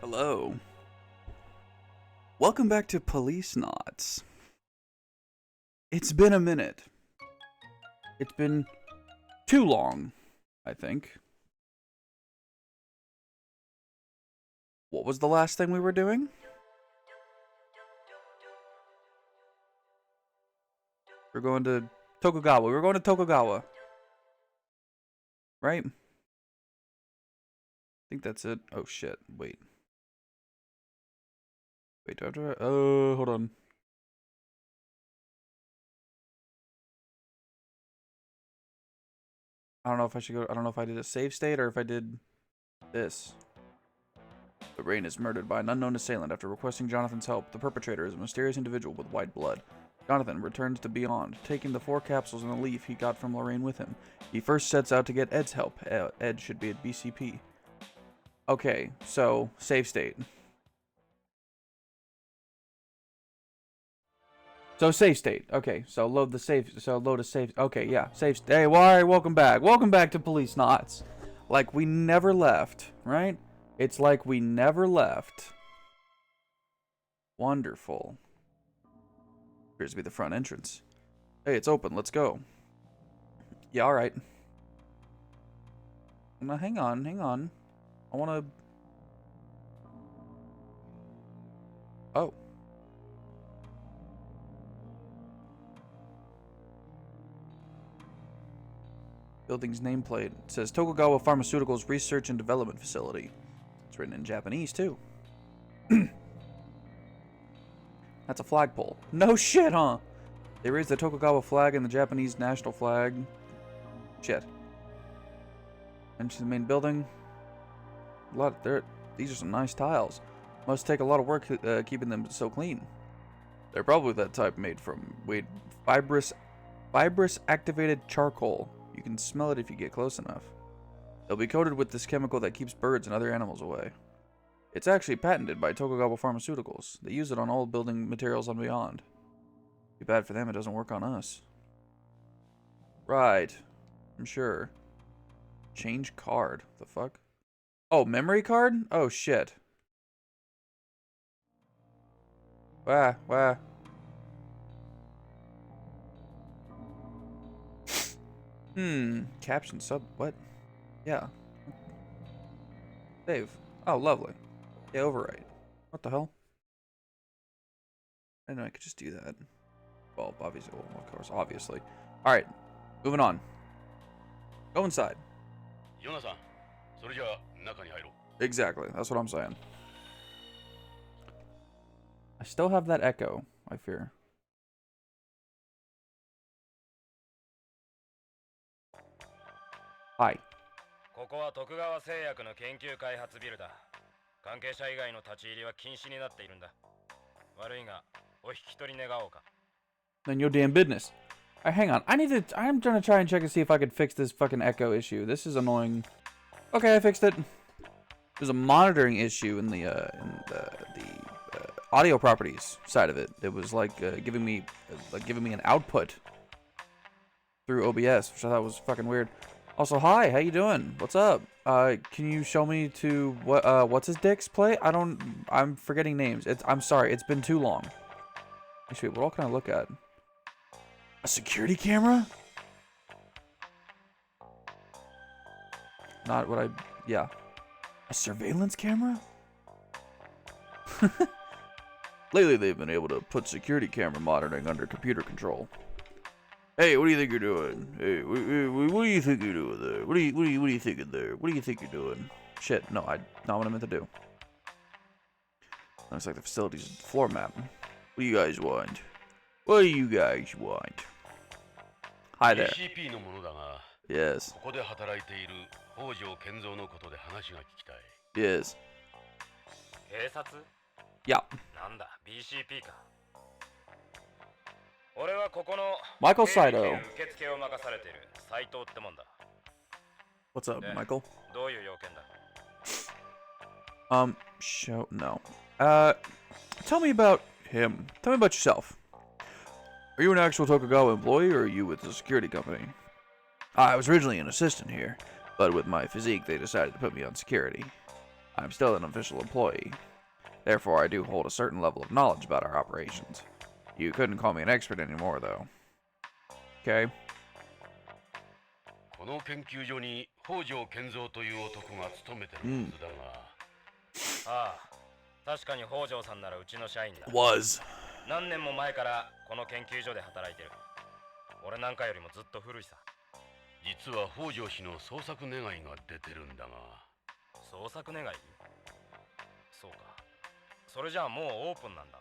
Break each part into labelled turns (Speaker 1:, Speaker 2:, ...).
Speaker 1: Hello. Welcome back to Policenauts. It's been a minute. It's been too long, I think. What was the last thing we were doing? We're going to Tokugawa. We were going to Tokugawa. Right? I think that's it. Oh shit. Wait. Wait, do I have to... Oh, hold on. I don't know if I should go... I don't know if I did a save state or if I did this. The Rain is murdered by an unknown assailant after requesting Jonathan's help. The perpetrator is a mysterious individual with white blood. Jonathan returns to Beyond, taking the 4 capsules and the leaf he got from Lorraine with him. He first sets out to get Ed's help. Ed should be at BCP. Okay, so, save state. So save state. Okay, so load the save. So load a save. Okay, yeah, save. Hey, well, all right, welcome back. Welcome back to Policenauts. Like we never left, right? It's like we never left. Wonderful. Appears to be the front entrance. Hey, it's open. Let's go. Yeah, all right. Now, hang on. I want to. Oh. Building's nameplate. It says Tokugawa Pharmaceuticals Research and Development Facility. It's written in Japanese, too. That's a flagpole. No shit, huh? They raised the Tokugawa flag and the Japanese national flag. Shit. Enter the main building. A lot there. These are some nice tiles. Must take a lot of work keeping them so clean. They're probably that type made from fibrous activated charcoal. You can smell it if you get close enough. They'll be coated with this chemical that keeps birds and other animals away. It's actually patented by Tokugawa Pharmaceuticals. They use it on all building materials on Beyond. Too bad for them it doesn't work on us. Right. I'm sure. Change card. The fuck? Oh, memory card? Oh, shit. Wah. Caption sub. What? Yeah. Save. Oh, lovely. Yeah, overwrite. What the hell? I know I could just do that. Well, obviously. Well, of course, obviously. Alright. Moving on. Go inside. Exactly. That's what I'm saying. I still have that echo, I fear. Hi.
Speaker 2: ここは徳川製薬の研究開発ビルだ。関係者以外の立ち入りは禁止になっているんだ。悪いが、お引き取り願おうか。
Speaker 1: Then your damn business. Alright, hang on. I'm trying to try and check and see if I could fix this fucking echo issue. This is annoying. Okay, I fixed it. There's a monitoring issue in the audio properties side of it. It was like giving me an output through OBS, which I thought was fucking weird. Also, hi, how you doing? What's up? Can you show me to what's his dick's play? I'm forgetting names. I'm sorry, it's been too long. Actually, what all can I look at? A security camera? Not what yeah. A surveillance camera? Lately, they've been able to put security camera monitoring under computer control. Hey, what do you think you're doing? Hey, what do you think you're doing there? What are you thinking there? What do you think you're doing? Shit, no, not what I meant to do. Looks like the facility's floor map. What do you guys want? What do you guys want? Hi there. Yes. Yes. Yeah. Michael Saito. What's up, Michael? No. Tell me about him. Tell me about yourself. Are you an actual Tokugawa employee, or are you with the security company? I was originally an assistant here, but with my physique, they decided to put me on security. I'm still an official employee. Therefore, I do hold a certain level of knowledge about our operations. You couldn't call me an expert anymore, though. Okay.
Speaker 3: この研究所に北条健三という男が勤めてるはずだが。
Speaker 2: ああ、確かに北条さんならうちの社員だ。
Speaker 1: Was.
Speaker 2: 何年も前からこの研究所で働いてる。俺なんかよりもずっと古いさ。
Speaker 3: 実は北条氏の捜索願いが出てるんだが。
Speaker 2: 捜索願い？そうか。それじゃあもうオープンなんだ。ん？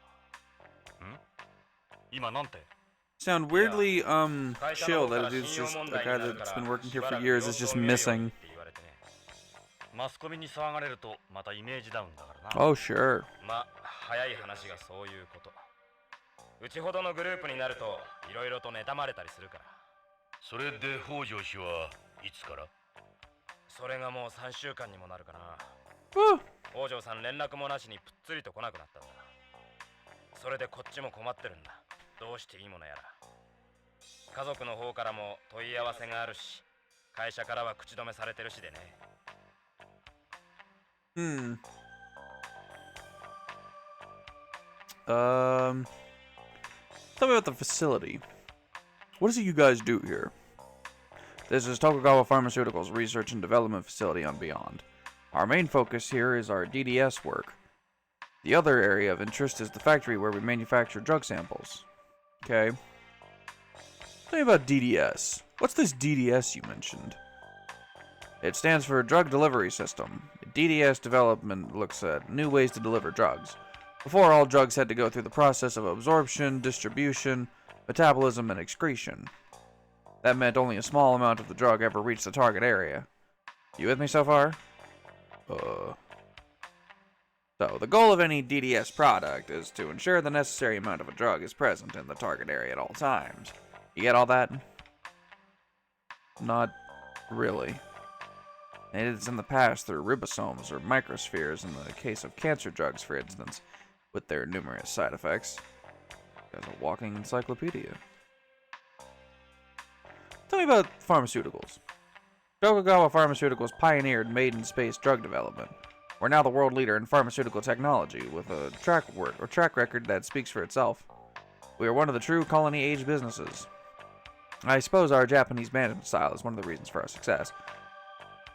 Speaker 2: 今なんて？
Speaker 1: Sound weirdly, chill that it is just a guy that's been working here for years is just missing.
Speaker 2: マスコミに騒がれるとまたイメージダウンだからな。
Speaker 1: Oh, sure.
Speaker 2: まあ、早い話がそういうこと。うちほどのグループになるといろいろと妬まれたりするから。
Speaker 3: それで北条氏はいつから？
Speaker 2: それがもう3週間にもなるかな。
Speaker 1: Woo.
Speaker 2: 北条さん連絡もなしにぷっつりと来なくなったんだ。それでこっちも困ってるんだ。どうしていいものやら。家族の方からも問い合わせがあるし、会社からは口止めされてるしでね。
Speaker 1: Tell me about the facility. What is it you guys do here? This is Tokugawa Pharmaceuticals Research and Development Facility on Beyond. Our main focus here is our DDS work. The other area of interest is the factory where we manufacture drug samples. Okay. Tell me about DDS. What's this DDS you mentioned? It stands for Drug Delivery System. DDS development looks at new ways to deliver drugs. Before, all drugs had to go through the process of absorption, distribution, metabolism, and excretion. That meant only a small amount of the drug ever reached the target area. You with me so far? So, the goal of any DDS product is to ensure the necessary amount of a drug is present in the target area at all times. You get all that? Not really. It is in the past through ribosomes or microspheres in the case of cancer drugs, for instance, with their numerous side effects. As a walking encyclopedia. Tell me about pharmaceuticals. Tokugawa Pharmaceuticals pioneered maiden-space drug development. We're now the world leader in pharmaceutical technology, with a track record that speaks for itself. We are one of the true colony-age businesses. I suppose our Japanese management style is one of the reasons for our success.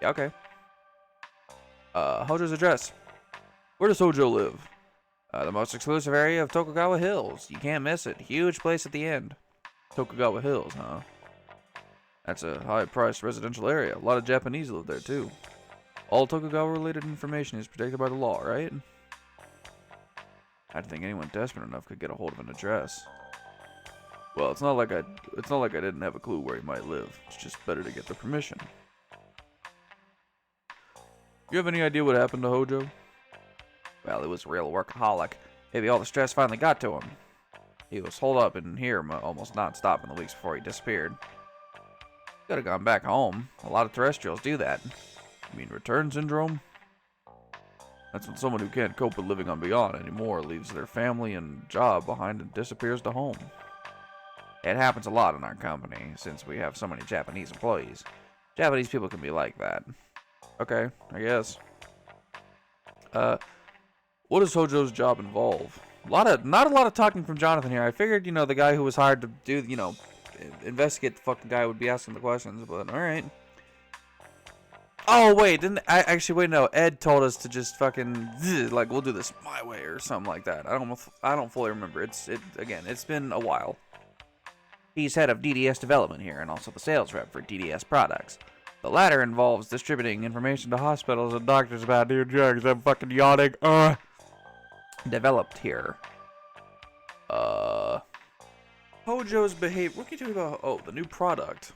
Speaker 1: Yeah, okay. Hojo's address. Where does Hojo live? The most exclusive area of Tokugawa Hills. You can't miss it. Huge place at the end. Tokugawa Hills, huh? That's a high-priced residential area. A lot of Japanese live there, too. All Tokugawa-related information is protected by the law, right? I think anyone desperate enough could get a hold of an address. Well, it's not like I didn't have a clue where he might live. It's just better to get the permission. You have any idea what happened to Hojo? Well, he was a real workaholic. Maybe all the stress finally got to him. He was holed up in here almost non-stop in the weeks before he disappeared. Could have gone back home. A lot of terrestrials do that. You mean return syndrome? That's when someone who can't cope with living on Beyond anymore leaves their family and job behind and disappears to home. It happens a lot in our company, since we have so many Japanese employees. Japanese people can be like that. Okay, I guess. What does Hojo's job involve? Not a lot of talking from Jonathan here. I figured, the guy who was hired to do, investigate the fucking guy would be asking the questions, but alright. Oh, wait, no, Ed told us to just fucking, we'll do this my way or something like that. I don't fully remember. It's been a while. He's head of DDS development here, and also the sales rep for DDS products. The latter involves distributing information to hospitals and doctors about new drugs. I'm fucking yawning. Developed here. Hojo's behavior. What can you tell me about? Oh, the new product.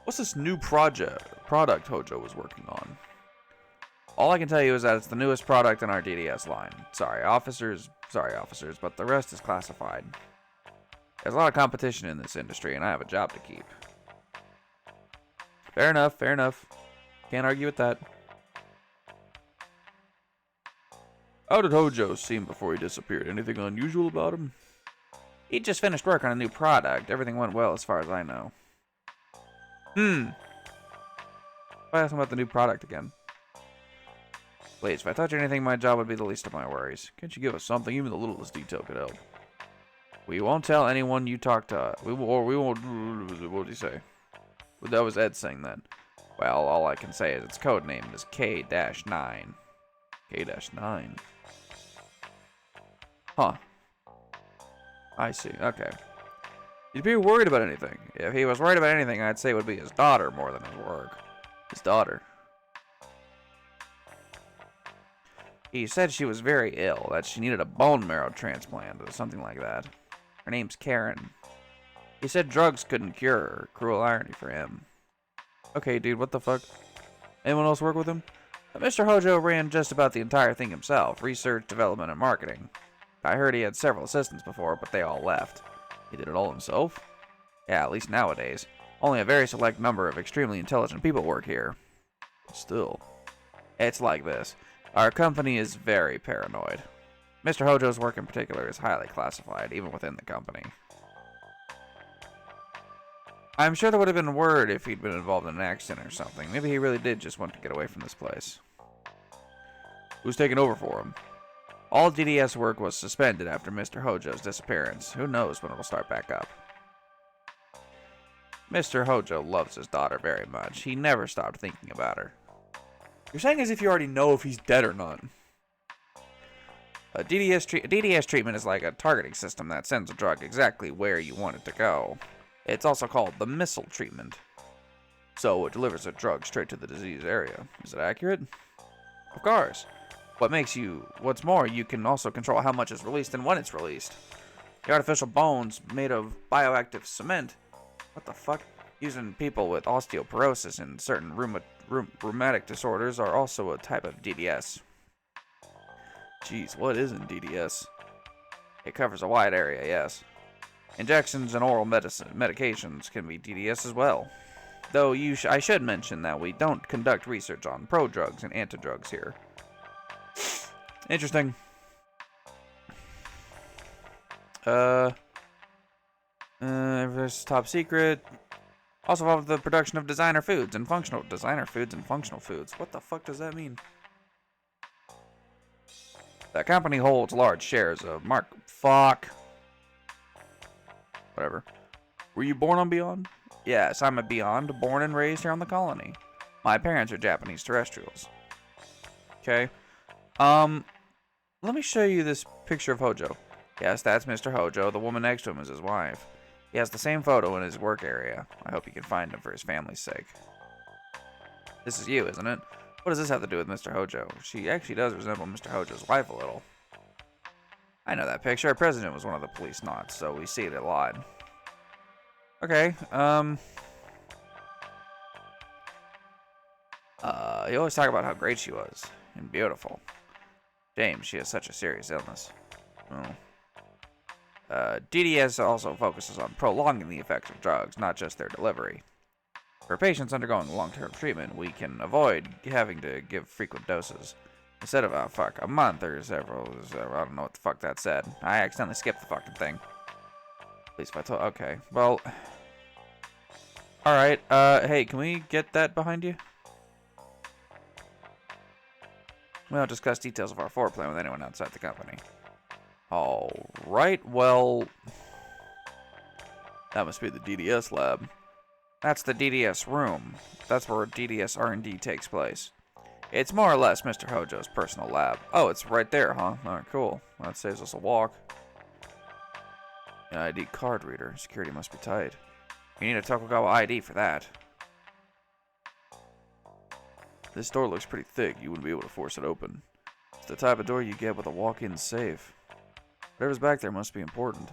Speaker 1: What's this new product Hojo was working on? All I can tell you is that it's the newest product in our DDS line. Sorry, officers, but the rest is classified. There's a lot of competition in this industry, and I have a job to keep. Fair enough. Can't argue with that. How did Hojo seem before he disappeared? Anything unusual about him? He just finished work on a new product. Everything went well as far as I know. I'll ask him about the new product again. Please, if I touch anything, my job would be the least of my worries. Can't you give us something? Even the littlest detail could help. We won't tell anyone you talk to. We won't. What did he say? That was Ed saying that. Well, all I can say is its code name is K-9. K-9. Huh. I see. Okay. He'd be worried about anything. If he was worried about anything, I'd say it would be his daughter more than his work. His daughter. He said she was very ill, that she needed a bone marrow transplant or something like that. Her name's Karen. He said drugs couldn't cure her. Cruel irony for him. Okay, dude, what the fuck? Anyone else work with him? Mr. Hojo ran just about the entire thing himself. Research, development, and marketing. I heard he had several assistants before, but they all left. He did it all himself? Yeah, at least nowadays. Only a very select number of extremely intelligent people work here. Still. It's like this. Our company is very paranoid. Mr. Hojo's work in particular is highly classified, even within the company. I'm sure there would have been word if he'd been involved in an accident or something. Maybe he really did just want to get away from this place. Who's taking over for him? All DDS work was suspended after Mr. Hojo's disappearance. Who knows when it'll start back up. Mr. Hojo loves his daughter very much. He never stopped thinking about her. You're saying as if you already know if he's dead or not. A DDS treatment is like a targeting system that sends a drug exactly where you want it to go. It's also called the missile treatment. So it delivers a drug straight to the disease area. Is it accurate? Of course. What's more, you can also control how much is released and when it's released. The artificial bones made of bioactive cement. What the fuck? Used in people with osteoporosis and certain rheumatic disorders are also a type of DDS. Jeez, what isn't DDS? It covers a wide area, yes. Injections and oral medications can be DDS as well. Though I should mention that we don't conduct research on prodrugs and antidrugs here. Interesting. Everest top secret. Also involved the production of designer foods and functional foods. What the fuck does that mean? That company holds large shares of fuck. Whatever. Were you born on Beyond? Yes, I'm a Beyond, born and raised here on the colony. My parents are Japanese terrestrials. Okay. Let me show you this picture of Hojo. Yes, that's Mr. Hojo. The woman next to him is his wife. He has the same photo in his work area. I hope you can find him for his family's sake. This is you, isn't it? What does this have to do with Mr. Hojo? She actually does resemble Mr. Hojo's wife a little. I know that picture. Our president was one of the Policenauts, so we see it a lot. Okay, you always talk about how great she was, and beautiful. Shame she has such a serious illness. Oh. DDS also focuses on prolonging the effects of drugs, not just their delivery. For patients undergoing long-term treatment, we can avoid having to give frequent doses. Instead of, a month or several, I don't know what the fuck that said. I accidentally skipped the fucking thing. At least if I told, okay, well. Alright, hey, can we get that behind you? We don't discuss details of our floor plan with anyone outside the company. Alright, well. That must be the DDS lab. That's the DDS room. That's where DDS R&D takes place. It's more or less Mr. Hojo's personal lab. Oh, it's right there, huh? Alright, cool. That saves us a walk. An ID card reader. Security must be tight. You need a Tokugawa ID for that. This door looks pretty thick. You wouldn't be able to force it open. It's the type of door you get with a walk-in safe. Whatever's back there must be important.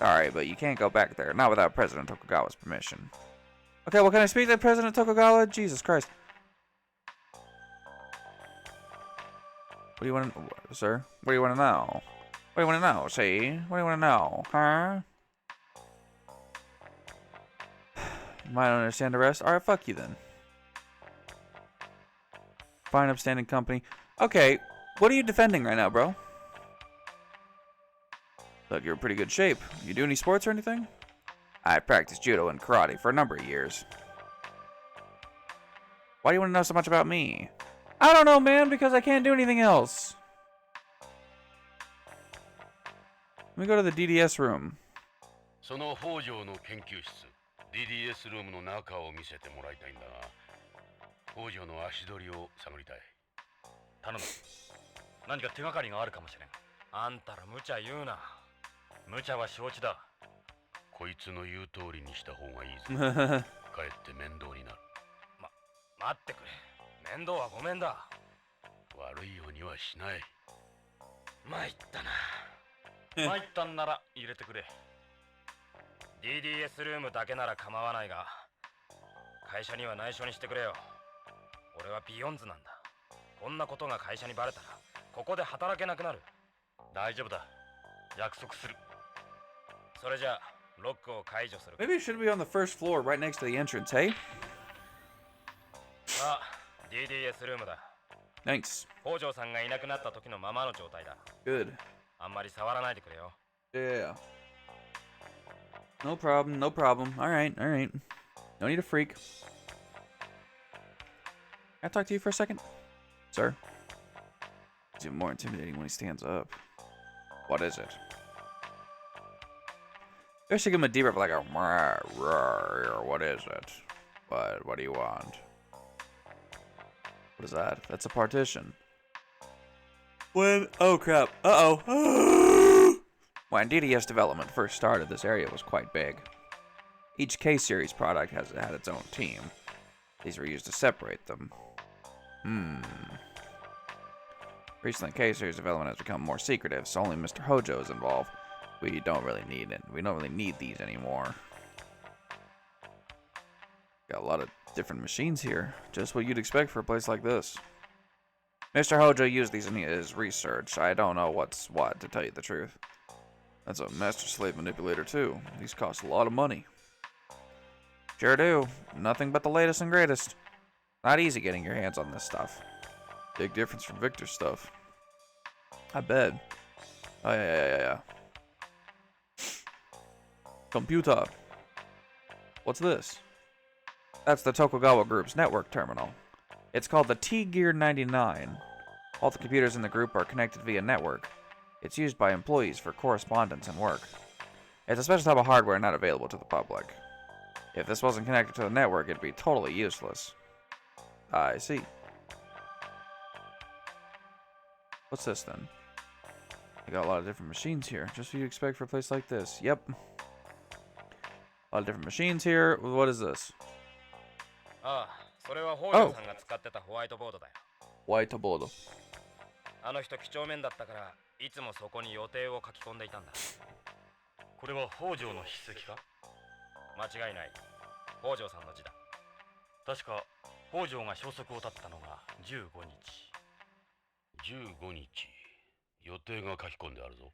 Speaker 1: Alright, but you can't go back there. Not without President Tokugawa's permission. Okay, well, can I speak to President Tokugawa? Jesus Christ. What do you want to... Sir? What do you want to know? What do you want to know, see? What do you want to know, huh? You might not understand the rest. Alright, fuck you then. Fine, upstanding company. Okay, what are you defending right now, bro? Look, you're in pretty good shape. You do any sports or anything? I practiced judo and karate for a number of years. Why do you want to know so much about me? I don't know, man, because I can't do anything else. Let me go to the DDS room.
Speaker 3: その北条の研究室 DDS ルームの中を見せてもらいたいんだが、北条の足取りを探りたい。
Speaker 2: 頼む。何か手がかりがあるかもしれん。あんたら無茶言うな。無茶は承知だ。
Speaker 3: こいつの言う通りにした方がいいぞ。かえって面倒になる。
Speaker 2: 待ってくれ。面倒はごめんだ。
Speaker 3: 悪いようにはしない。
Speaker 2: 参ったな。参ったんなら入れてくれ。DDS ルームだけなら構わないが、会社には内緒にしてくれよ。俺はビヨンズなんだ。こんなことが会社にバレたら、ここで働けなくなる。大丈夫だ。約束する。それじゃあ、ロックを解除する。
Speaker 1: Maybe it should be on the first floor, right next to the entrance, hey?
Speaker 2: さあ、DDS ルームだ。
Speaker 1: Thanks.
Speaker 2: 北条さんがいなくなった時のままの状態だ。
Speaker 1: Good.
Speaker 2: あんまり触らないでくれよ。
Speaker 1: Yeah. No problem, no problem. Alright, alright. No need to freak. Can I talk to you for a second? Sir? He's even more intimidating when he stands up. What is it? I should give him a deep breath like a "Rah, rah, what is it? What do you want? What is that? That's a partition. When oh crap. Uh-oh. When DDS development first started, this area was quite big. Each K-series product has had its own team. These were used to separate them. Recently, K-series development has become more secretive, so only Mr. Hojo is involved. We don't really need it. We don't really need these anymore. Got a lot of different machines here. Just what you'd expect for a place like this. Mr. Hojo used these in his research. I don't know what's what, to tell you the truth. That's a master slave manipulator too. These cost a lot of money. Sure do. Nothing but the latest and greatest. Not easy getting your hands on this stuff. Big difference from Victor's stuff. I bet. Oh yeah. Computer. What's this? That's the Tokugawa Group's network terminal. It's called the T-Gear 99. All the computers in the group are connected via network. It's used by employees for correspondence and work. It's a special type of hardware not available to the public. If this wasn't connected to the network, it'd be totally useless. I see. What's this then? I got a lot of different machines here, just what you'd expect for a place like this. Yep. A lot of different machines here. What is this?
Speaker 2: ああ、それは北条さんが使ってたホワイトボードだよ。
Speaker 1: ホワイトボード。
Speaker 2: あの人几帳面だったから、いつもそこに予定を書き込んでいたんだ。
Speaker 3: これは北条の筆跡か？
Speaker 2: 間違いない。北条さんの字だ。
Speaker 3: 確か北条が消息を絶ったのが15日。15日。予定が書き込んであるぞ。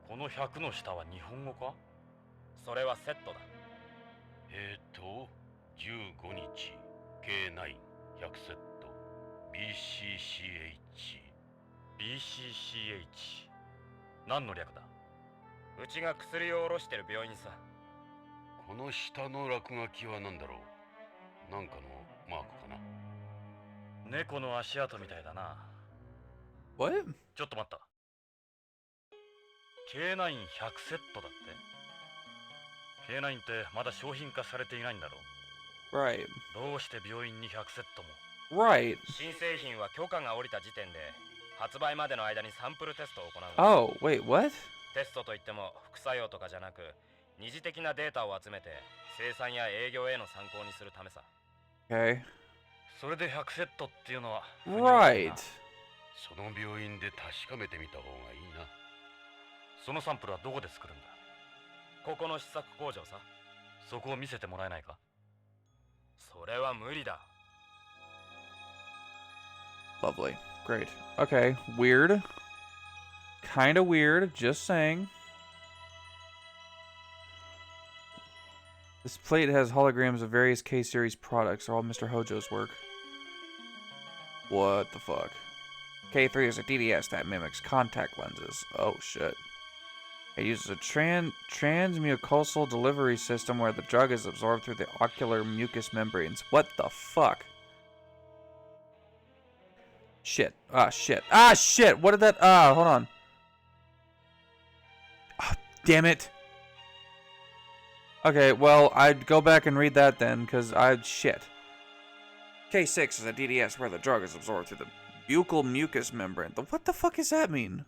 Speaker 3: この100の下は日本語か？
Speaker 2: それはセットだ。
Speaker 3: 15日 K9 100セット BCCH 何の略だ？
Speaker 2: うちが薬を卸してる病院さ。
Speaker 3: この下の落書きは何だろう？なんかのマークかな？
Speaker 2: 猫の足跡みたいだな。
Speaker 1: What?
Speaker 2: ちょっと待った。K9100 セットだって？ K9 ってまだ商品化されていないんだろう。
Speaker 1: Right.
Speaker 2: どうして病院に100セットも？
Speaker 1: Right.
Speaker 2: 新製品は許可が下りた時点で発売までの間にサンプルテストを行う。
Speaker 1: Oh, wait, what?
Speaker 2: テストといっても副作用とかじゃなく二次的なデータを集めて生産や営業への参考にするためさ。
Speaker 1: Okay.
Speaker 2: それで100セットっていうのは
Speaker 1: Right.
Speaker 3: その病院で確かめてみた方がいいな。
Speaker 2: そのサンプルはどこで作るんだ？ここの試作工場さ。そこを見せてもらえないか？それは無理だ。
Speaker 1: Lovely. Great. Okay. Weird. Kinda weird. Just saying. This plate has holograms of various K-series products. They're all Mr. Hojo's work. What the fuck? K3 is a DDS that mimics contact lenses. Oh shit. It uses a transmucosal delivery system where the drug is absorbed through the ocular mucous membranes. What the fuck? Shit. Ah, shit. Ah, shit. What did that... Ah, hold on. Ah, damn it. Okay, well, I'd go back and read that then, because shit. K6 is a DDS where the drug is absorbed through the buccal mucous membrane. What the fuck does that mean?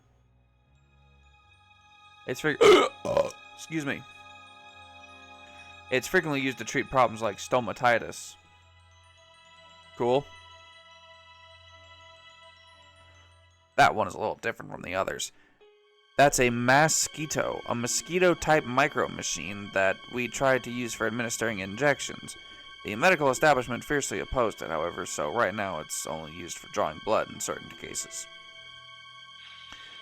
Speaker 1: It's excuse me. It's frequently used to treat problems like stomatitis. Cool. That one is a little different from the others. That's a mosquito, a mosquito-type micro machine that we tried to use for administering injections. The medical establishment fiercely opposed it, however, so right now it's only used for drawing blood in certain cases.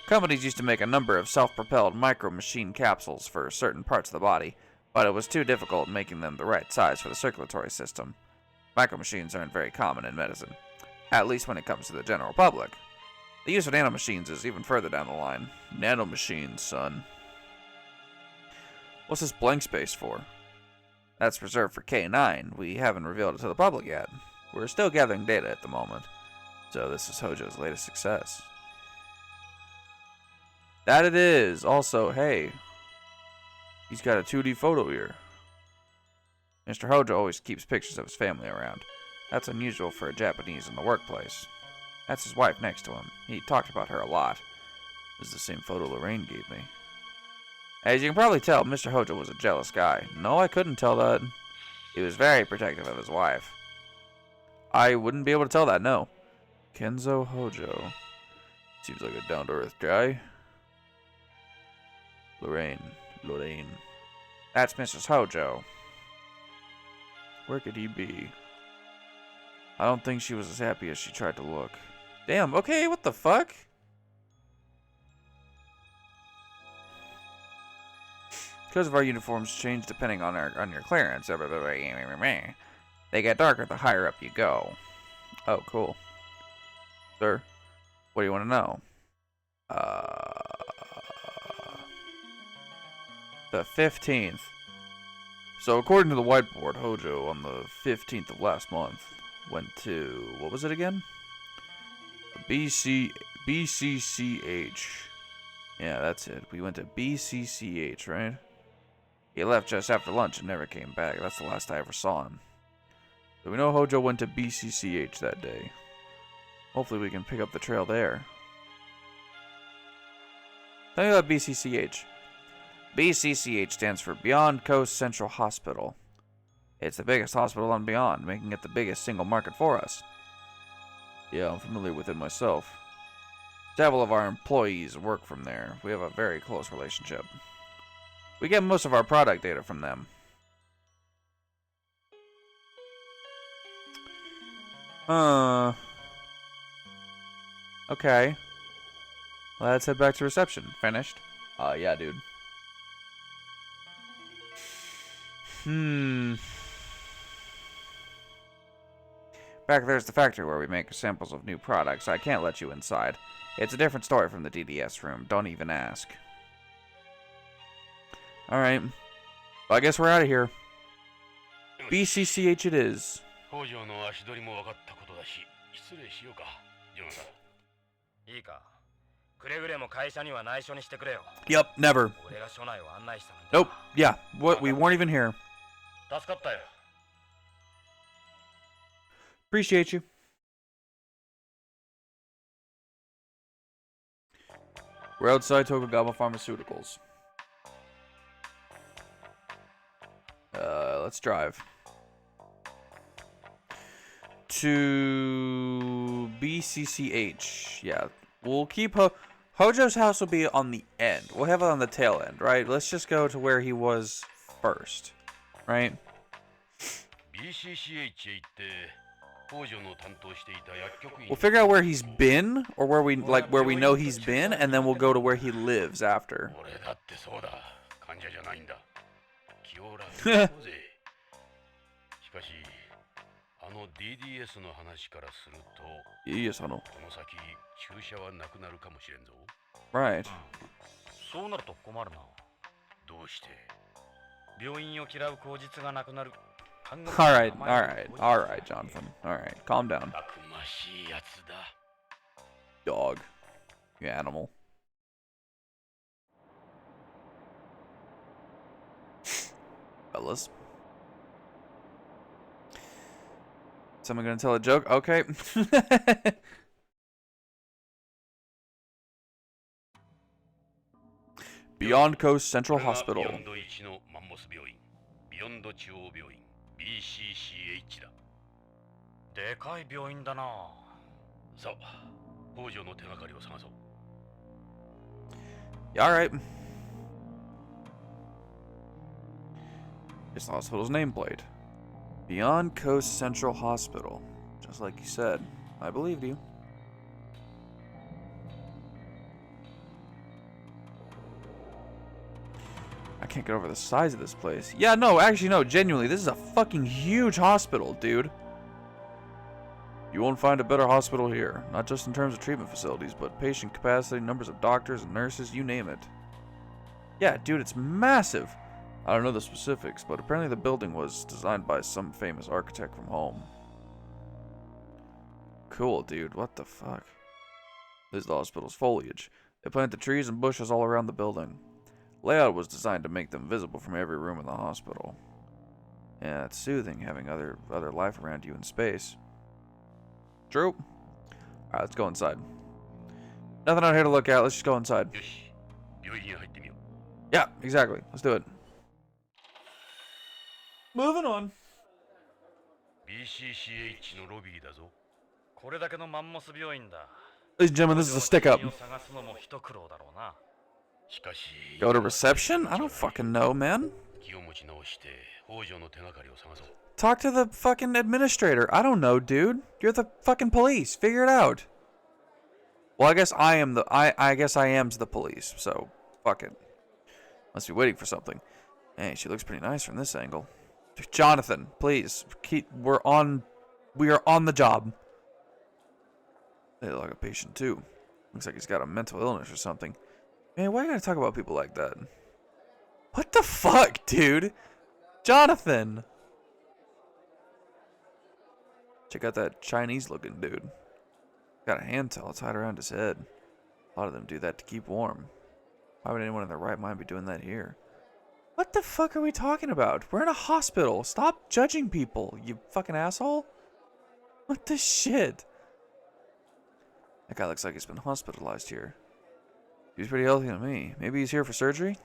Speaker 1: Companies used to make a number of self-propelled micro-machine capsules for certain parts of the body, but it was too difficult making them the right size for the circulatory system. Micro-machines aren't very common in medicine, at least when it comes to the general public. The use of nanomachines is even further down the line. Nanomachines, son. What's this blank space for? That's reserved for K9. We haven't revealed it to the public yet. We're still gathering data at the moment. So this is Hojo's latest success. That it is. Also, hey, he's got a 2D photo here. Mr. Hojo always keeps pictures of his family around. That's unusual for a Japanese in the workplace. That's his wife next to him. He talked about her a lot. This is the same photo Lorraine gave me. As you can probably tell, Mr. Hojo was a jealous guy. No, I couldn't tell that. He was very protective of his wife. I wouldn't be able to tell that, no. Kenzo Hojo. Seems like a down-to-earth guy. Lorraine. That's Mrs. Hojo. Where could he be? I don't think she was as happy as she tried to look. Damn, okay, what the fuck? Because of our uniforms change depending on your clearance. They get darker the higher up you go. Oh, cool. Sir, what do you want to know? The 15th. So according to the whiteboard, Hojo on the 15th of last month went to, what was it again? BCCH. Yeah, that's it. We went to BCCH, right? He left just after lunch and never came back. That's the last I ever saw him. So we know Hojo went to BCCH that day. Hopefully we can pick up the trail there. Tell me about BCCH. BCCH stands for Beyond Coast Central Hospital. It's the biggest hospital on Beyond, making it the biggest single market for us. Yeah, I'm familiar with it myself. Several of our employees work from there. We have a very close relationship. We get most of our product data from them. Okay. Let's head back to reception. Finished? Yeah, dude. Back there's the factory where we make samples of new products. I can't let you inside. It's a different story from the DDS room. Don't even ask. Alright. Well, I guess we're out of here. BCCH it is. Yep, never. Nope, yeah, what? We weren't even here. Appreciate you. We're outside Tokugawa Pharmaceuticals. Let's drive. To BCCH. Yeah, we'll keep Hojo's house will be on the end. We'll have it on the tail end, right? Let's just go to where he was first, right? We'll figure out where he's been, or where we know he's been, and then we'll go to where he lives after. Right. Alright, Jonathan. Alright, calm down. Dog. You animal. Fellas. Someone gonna tell a joke? Okay. Beyond Coast Central Hospital.
Speaker 3: ビヨンド1のマンモス病院、ビヨンド中央病院 BCCH だ。
Speaker 2: でかい病院だな。
Speaker 3: さあ、北条の手がかりを探そう。
Speaker 1: Yeah, alright. It's the hospital's nameplate. Beyond Coast Central Hospital. Just like you said. I believed you. I can't get over the size of this place. Yeah, no, actually, no, genuinely, this is a fucking huge hospital, dude. You won't find a better hospital here. Not just in terms of treatment facilities, but patient capacity, numbers of doctors and nurses, you name it. Yeah, dude, it's massive. I don't know the specifics, but apparently the building was designed by some famous architect from home. Cool, dude. What the fuck? This is the hospital's foliage. They planted trees and bushes all around the building. Layout was designed to make them visible from every room in the hospital. Yeah, it's soothing having other life around you in space. True. Alright, let's go inside. Nothing out here to look at. Let's just go inside.
Speaker 3: よし、病院に入ってみよう。
Speaker 1: Yeah, exactly. Let's do it. Moving on.
Speaker 3: BCCH のロビーだぞ。
Speaker 2: これだけのマンモス病院だ。
Speaker 1: Ladies and gentlemen, this is a stick up.
Speaker 2: 探すのも一苦労だろうな。
Speaker 3: しかし、
Speaker 1: Go to reception? I don't fucking know, man.
Speaker 3: 気を持ち直して北条の手がかりを探そう。
Speaker 1: Talk to the fucking administrator. I don't know, dude. You're the fucking police. Figure it out. Well, I guess I am I guess I am the police. So, fuck it. Must be waiting for something. Hey, she looks pretty nice from this angle. Jonathan, please. We are on the job. They look like a patient too. Looks like he's got a mental illness or something. Man, why you gotta talk about people like that? What the fuck, dude? Jonathan! Check out that Chinese-looking dude. Got a hand towel tied around his head. A lot of them do that to keep warm. Why would anyone in their right mind be doing that here? What the fuck are we talking about? We're in a hospital. Stop judging people, you fucking asshole. What the shit? That guy looks like he's been hospitalized here. He's pretty healthy to me. Maybe he's here for surgery?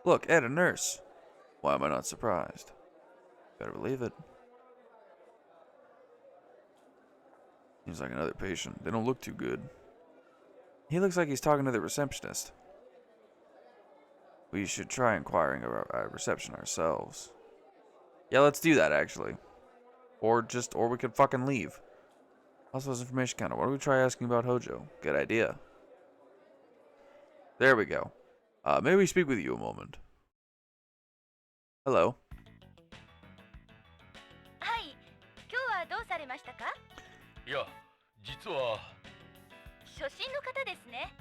Speaker 1: Look, Ed, a nurse. Why am I not surprised? Better believe it. Seems like another patient. They don't look too good. He looks like he's talking to the receptionist. We should try inquiring about reception ourselves. Yeah, let's do that, actually. Or we could fucking leave. Hospital's information counter. Why don't we try asking about Hojo? Good idea. There we go. May we speak with you a moment? Hello.
Speaker 4: はい、今日はどうされましたか？
Speaker 3: いや、実は
Speaker 4: 初診の方ですね。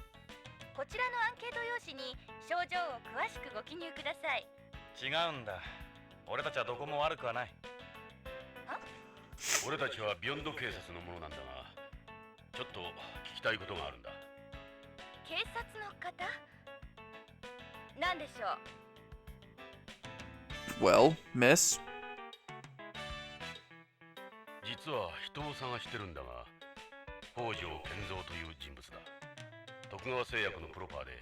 Speaker 4: こちらのアンケート用紙に症状を詳しくご記入ください。
Speaker 2: 違うんだ。俺たちはどこも悪くはない。
Speaker 3: 俺たちはビヨンド警察のものなんだが、ちょっと聞きたいことがあるんだ。
Speaker 4: 警察の方？なんでしょう？
Speaker 1: Well, miss.
Speaker 3: 実は人を探してるんだが、北条健三という人物だ。徳川製薬のプロパーで、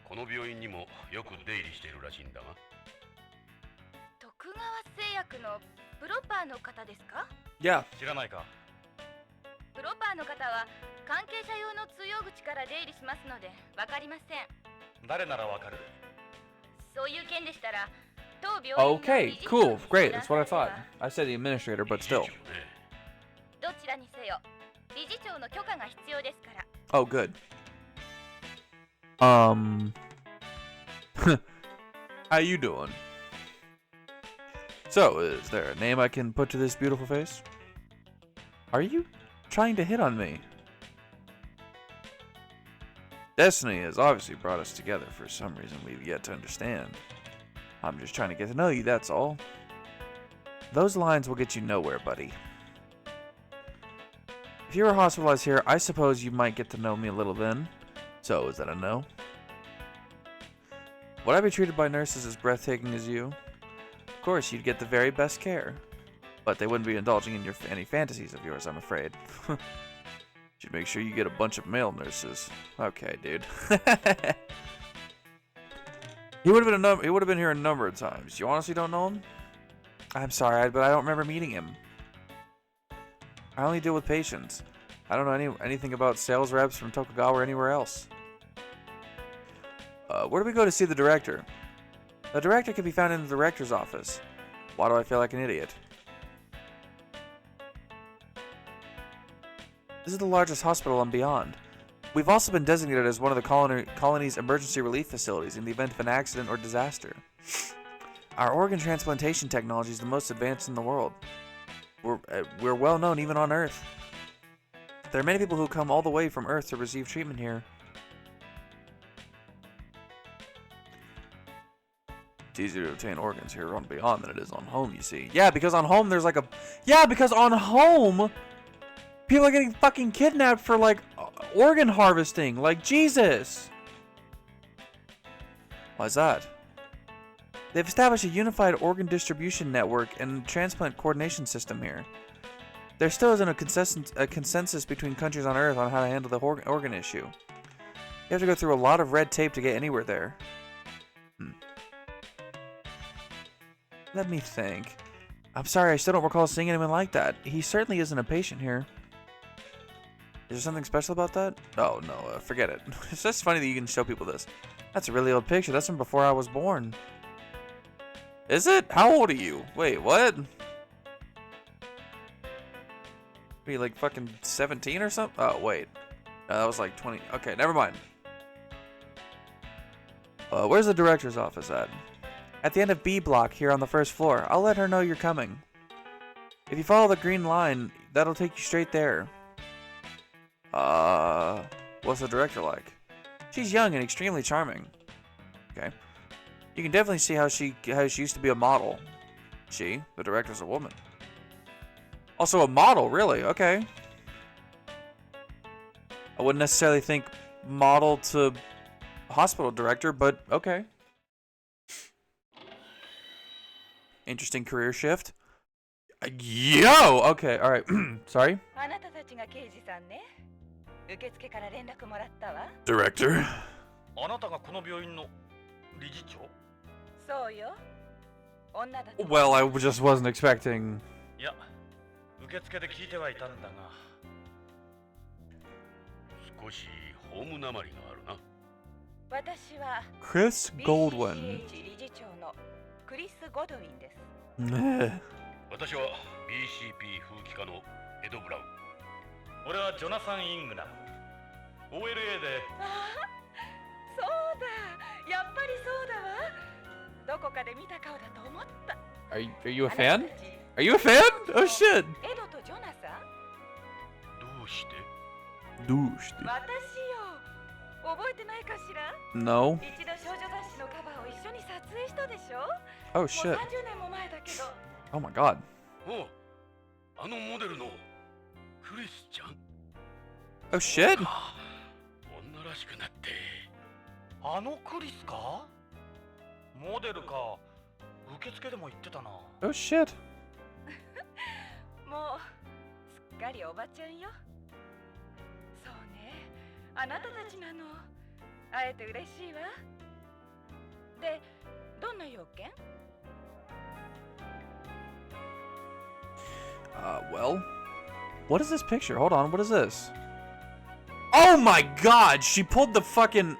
Speaker 3: この病院にもよく出入りしているらしいんだが。
Speaker 4: 徳川製薬のプロパーの方ですか？
Speaker 1: Yeah.
Speaker 2: 知らないか。
Speaker 4: プロパーの方は関係者用の通用口から出入りしますのでわかりません。
Speaker 2: 誰ならわかる？
Speaker 4: そういう件でしたら、当病院の
Speaker 1: Okay,
Speaker 4: 理事長
Speaker 1: cool,
Speaker 4: に
Speaker 1: great.
Speaker 4: 相
Speaker 1: That's what I
Speaker 4: 談すれば
Speaker 1: thought. I said the administrator, but still.
Speaker 4: どちらにせよ、理事長の許可が必要ですから。
Speaker 1: Oh, good. How you doing? So, is there a name I can put to this beautiful face? Are you trying to hit on me? Destiny has obviously brought us together for some reason we've yet to understand. I'm just trying to get to know you, that's all. Those lines will get you nowhere, buddy. If you were hospitalized here, I suppose you might get to know me a little then. So, is that a no? Would I be treated by nurses as breathtaking as you? Of course, you'd get the very best care. But they wouldn't be indulging in any fantasies of yours, I'm afraid. Should make sure you get a bunch of male nurses. Okay, dude. He would have been here a number of times. You honestly don't know him? I'm sorry, but I don't remember meeting him. I only deal with patients. I don't know anything about sales reps from Tokugawa or anywhere else. Where do we go to see the director? The director can be found in the director's office. Why do I feel like an idiot? This is the largest hospital and beyond. We've also been designated as one of the colony's emergency relief facilities in the event of an accident or disaster. Our organ transplantation technology is the most advanced in the world. We're well known even on Earth. There are many people who come all the way from Earth to receive treatment here. It's easier to obtain organs here on Beyond than it is on Home, you see. Yeah, because on Home there's like a... Yeah, because on Home, people are getting fucking kidnapped for like organ harvesting. Like, Jesus. Why's that? They've established a unified organ distribution network and transplant coordination system here. There still isn't a consensus between countries on Earth on how to handle the organ issue. You have to go through a lot of red tape to get anywhere there. Let me think. I'm sorry, I still don't recall seeing anyone like that. He certainly isn't a patient here. Is there something special about that? Oh, no, forget it. It's just funny that you can show people this. That's a really old picture. That's from before I was born. Is it? How old are you? Wait, what? Are you like fucking 17 or something? Oh, wait. That was like 20. Okay, never mind. Where's the director's office at? At the end of B block here on the first floor. I'll let her know you're coming. If you follow the green line, that'll take you straight there. What's the director like? She's young and extremely charming. Okay. You can definitely see how she used to be a model. She, the director's a woman. Also a model, really? Okay. I wouldn't necessarily think model to hospital director, but okay. Interesting career shift. Yo! Okay, alright. Sorry. Director. Well, I just wasn't expecting. Chris Goldwyn.
Speaker 3: 私は BCP 風紀課のエド・ブラウン。
Speaker 2: 俺はジョナサン・イングナム。OLA で。
Speaker 4: そうだ。やっぱりそうだわ。どこかで見た顔だと思った。
Speaker 1: Are you a fan? Are you a fan? Oh shit.
Speaker 4: エドとジョナサン？
Speaker 3: どうして？
Speaker 4: 私よ。覚えてないかしら？
Speaker 1: No.
Speaker 4: 一度少女雑誌のカバーを一緒に撮影したでしょ？
Speaker 1: Oh shit.
Speaker 4: もう30年も前だけど。
Speaker 1: Oh my god.
Speaker 3: お、あのモデルのクリスちゃん。
Speaker 1: Oh shit.
Speaker 3: 女らしくなって。
Speaker 2: あのクリスか？モデルか。受付でも言ってたな。
Speaker 1: Oh shit.
Speaker 4: もうすっかりおばちゃんよ。そうね。あなたたちなの。会えて嬉しいわ。で、どんな要件？
Speaker 1: Well, what is this picture? Hold on, what is this? Oh my god, she pulled the fucking...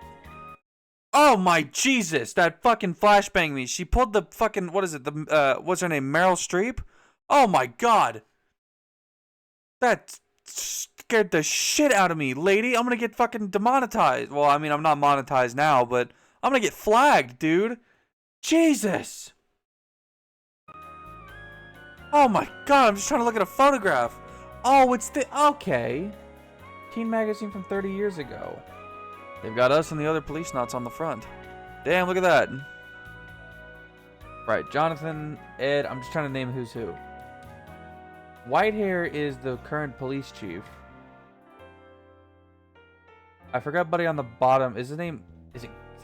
Speaker 1: Oh my Jesus, that fucking flashbanged me. She pulled the fucking, what is it, what's her name, Meryl Streep? Oh my god. That scared the shit out of me, lady. I'm gonna get fucking demonetized. Well, I mean, I'm not monetized now, but I'm gonna get flagged, dude. Jesus. Oh my god, I'm just trying to look at a photograph. Oh, it's the... Okay. Teen magazine from 30 years ago. They've got us and the other Policenauts on the front. Damn, look at that. Right, Jonathan, Ed, I'm just trying to name who's who. Whitehair is the current police chief. I forgot buddy on the bottom. Is his name...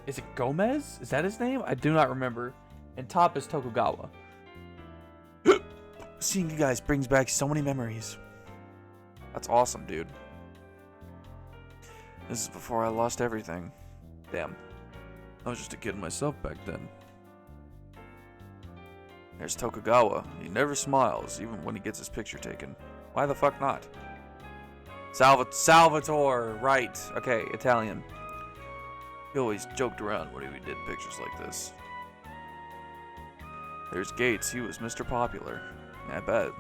Speaker 1: Is it Gomez? Is that his name? I do not remember. And top is Tokugawa. Seeing you guys brings back so many memories. That's awesome, dude. This is before I lost everything. Damn. I was just a kid myself back then. There's Tokugawa. He never smiles, even when he gets his picture taken. Why the fuck not? Salvatore, right. Okay, Italian. He always joked around when he did pictures like this. There's Gates. He was Mr. Popular. I bet.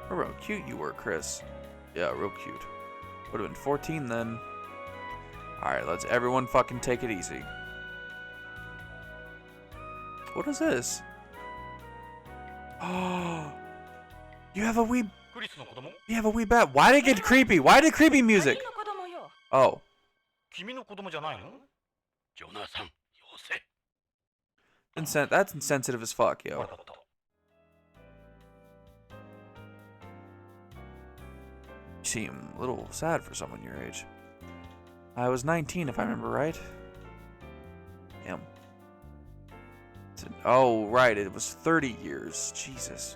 Speaker 1: Remember how cute you were, Chris. Yeah, real cute. Would have been 14 then. Alright, let's everyone fucking take it easy. What is this? Oh, you have a wee bat. Why did it get creepy? Why did creepy music? Oh. That's insensitive as fuck, yo. You seem a little sad for someone your age. I was 19 if I remember right. Damn. Oh, right, it was 30 years. Jesus.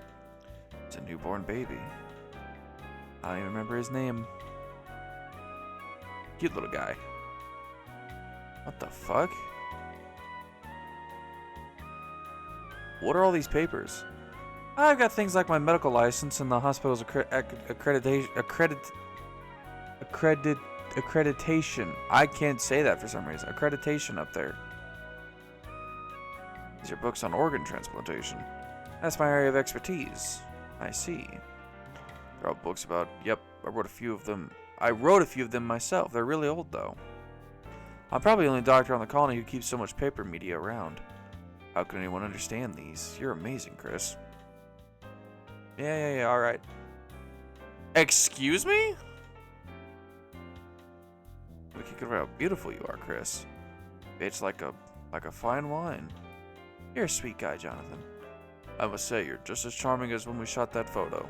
Speaker 1: It's a newborn baby. I don't even remember his name. Cute little guy. What the fuck? What are all these papers? I've got things like my medical license and the hospital's accreditation. I can't say that for some reason. Accreditation up there. These are books on organ transplantation. That's my area of expertise. I see. They're all books about... Yep, I wrote a few of them. I wrote a few of them myself. They're really old, though. I'm probably the only doctor on the colony who keeps so much paper media around. How can anyone understand these? You're amazing, Chris. Yeah, alright. Excuse me? We can convey how beautiful you are, Chris. It's like a fine wine. You're a sweet guy, Jonathan. I must say, you're just as charming as when we shot that photo.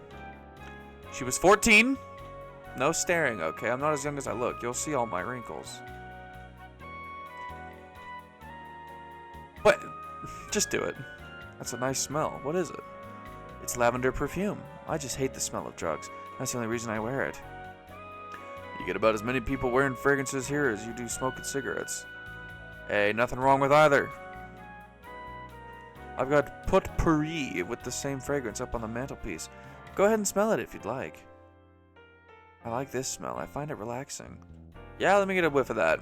Speaker 1: She was 14? No staring, okay? I'm not as young as I look. You'll see all my wrinkles. What? Just do it. That's a nice smell. What is it? It's lavender perfume. I just hate the smell of drugs. That's the only reason I wear it. You get about as many people wearing fragrances here as you do smoking cigarettes. Hey, nothing wrong with either. I've got potpourri with the same fragrance up on the mantelpiece. Go ahead and smell it if you'd like. I like this smell. I find it relaxing. Yeah, let me get a whiff of that.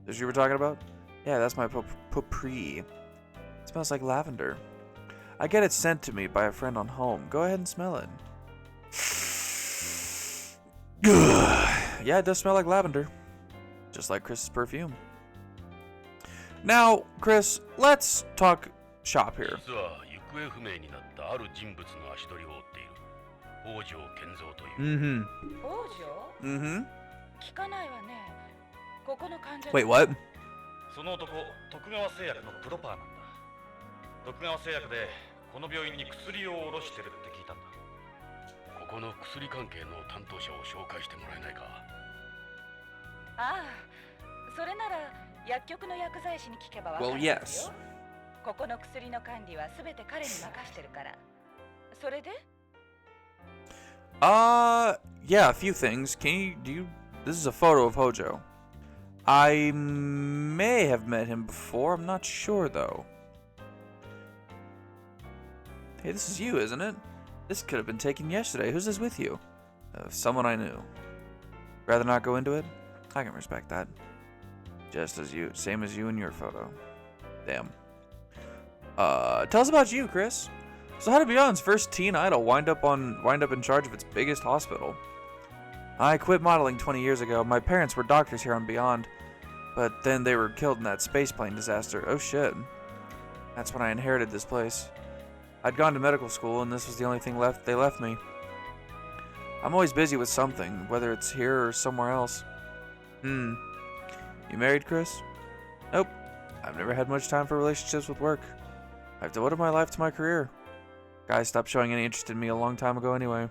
Speaker 1: This you were talking about? Yeah, that's my potpourri. It smells like lavender. I get it sent to me by a friend on home. Go ahead and smell it. Yeah, it does smell like lavender. Just like Chris's perfume. Now, Chris, let's talk shop here. Wait, what?
Speaker 2: その男、徳川製薬のプロパーなんだ。徳川製薬でこの病院に薬を卸してるって聞いたんだ。
Speaker 3: ここの薬関係の担当者を紹介してもらえないか。
Speaker 4: ああ、それなら薬局の薬剤師に聞けばわかる
Speaker 1: Well,
Speaker 4: よ。
Speaker 1: yes.
Speaker 4: ここの薬の管理はすべて彼に任してるから。それで
Speaker 1: Yeah, a few things. This is a photo of Hojo. I may have met him before. I'm not sure, though. Hey, this is you, isn't it? This could have been taken yesterday. Who's this with you? Someone I knew. Rather not go into it? I can respect that. Just as you. Same as you in your photo. Damn. Tell us about you, Chris. So how did Beyond's first teen idol wind up in charge of its biggest hospital? I quit modeling 20 years ago. My parents were doctors here on Beyond, but then they were killed in that spaceplane disaster. Oh shit. That's when I inherited this place. I'd gone to medical school and this was the only thing they left me. I'm always busy with something, whether it's here or somewhere else. You married, Chris? Nope. I've never had much time for relationships with work. I've devoted my life to my career. Guys stopped showing any interest in me a long time ago anyway.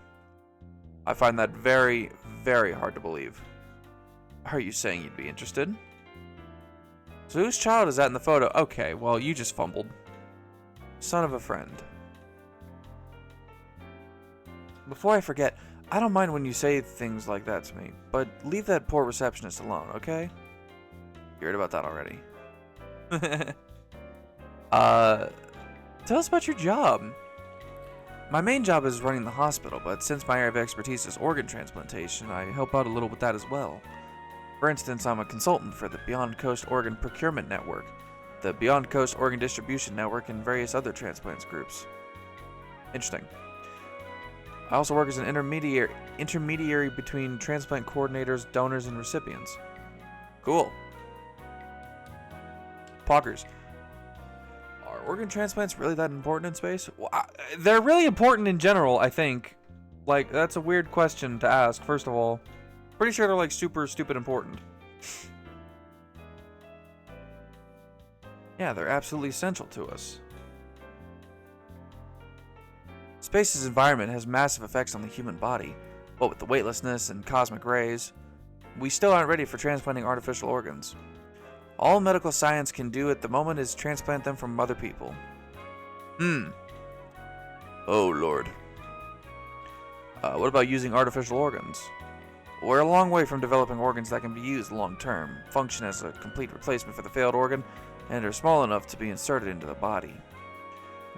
Speaker 1: I find that very, very hard to believe. Are you saying you'd be interested? So whose child is that in the photo? Okay, well, you just fumbled. Son of a friend. Before I forget, I don't mind when you say things like that to me, but leave that poor receptionist alone, okay? You heard about that already. Tell us about your job. My main job is running the hospital, but since my area of expertise is organ transplantation, I help out a little with that as well. For instance, I'm a consultant for the Beyond Coast Organ Procurement Network, the Beyond Coast Organ Distribution Network, and various other transplants groups. Interesting. I also work as an intermediary between transplant coordinators, donors, and recipients. Cool. Poggers. Are organ transplants really that important in space? Well, they're really important in general, I think. Like, that's a weird question to ask, first of all. Pretty sure they're, like, super stupid important. Yeah, they're absolutely essential to us. Space's environment has massive effects on the human body. What with the weightlessness and cosmic rays, we still aren't ready for transplanting artificial organs. All medical science can do at the moment is transplant them from other people. Oh, Lord. What about using artificial organs? We're a long way from developing organs that can be used long term, function as a complete replacement for the failed organ, and are small enough to be inserted into the body.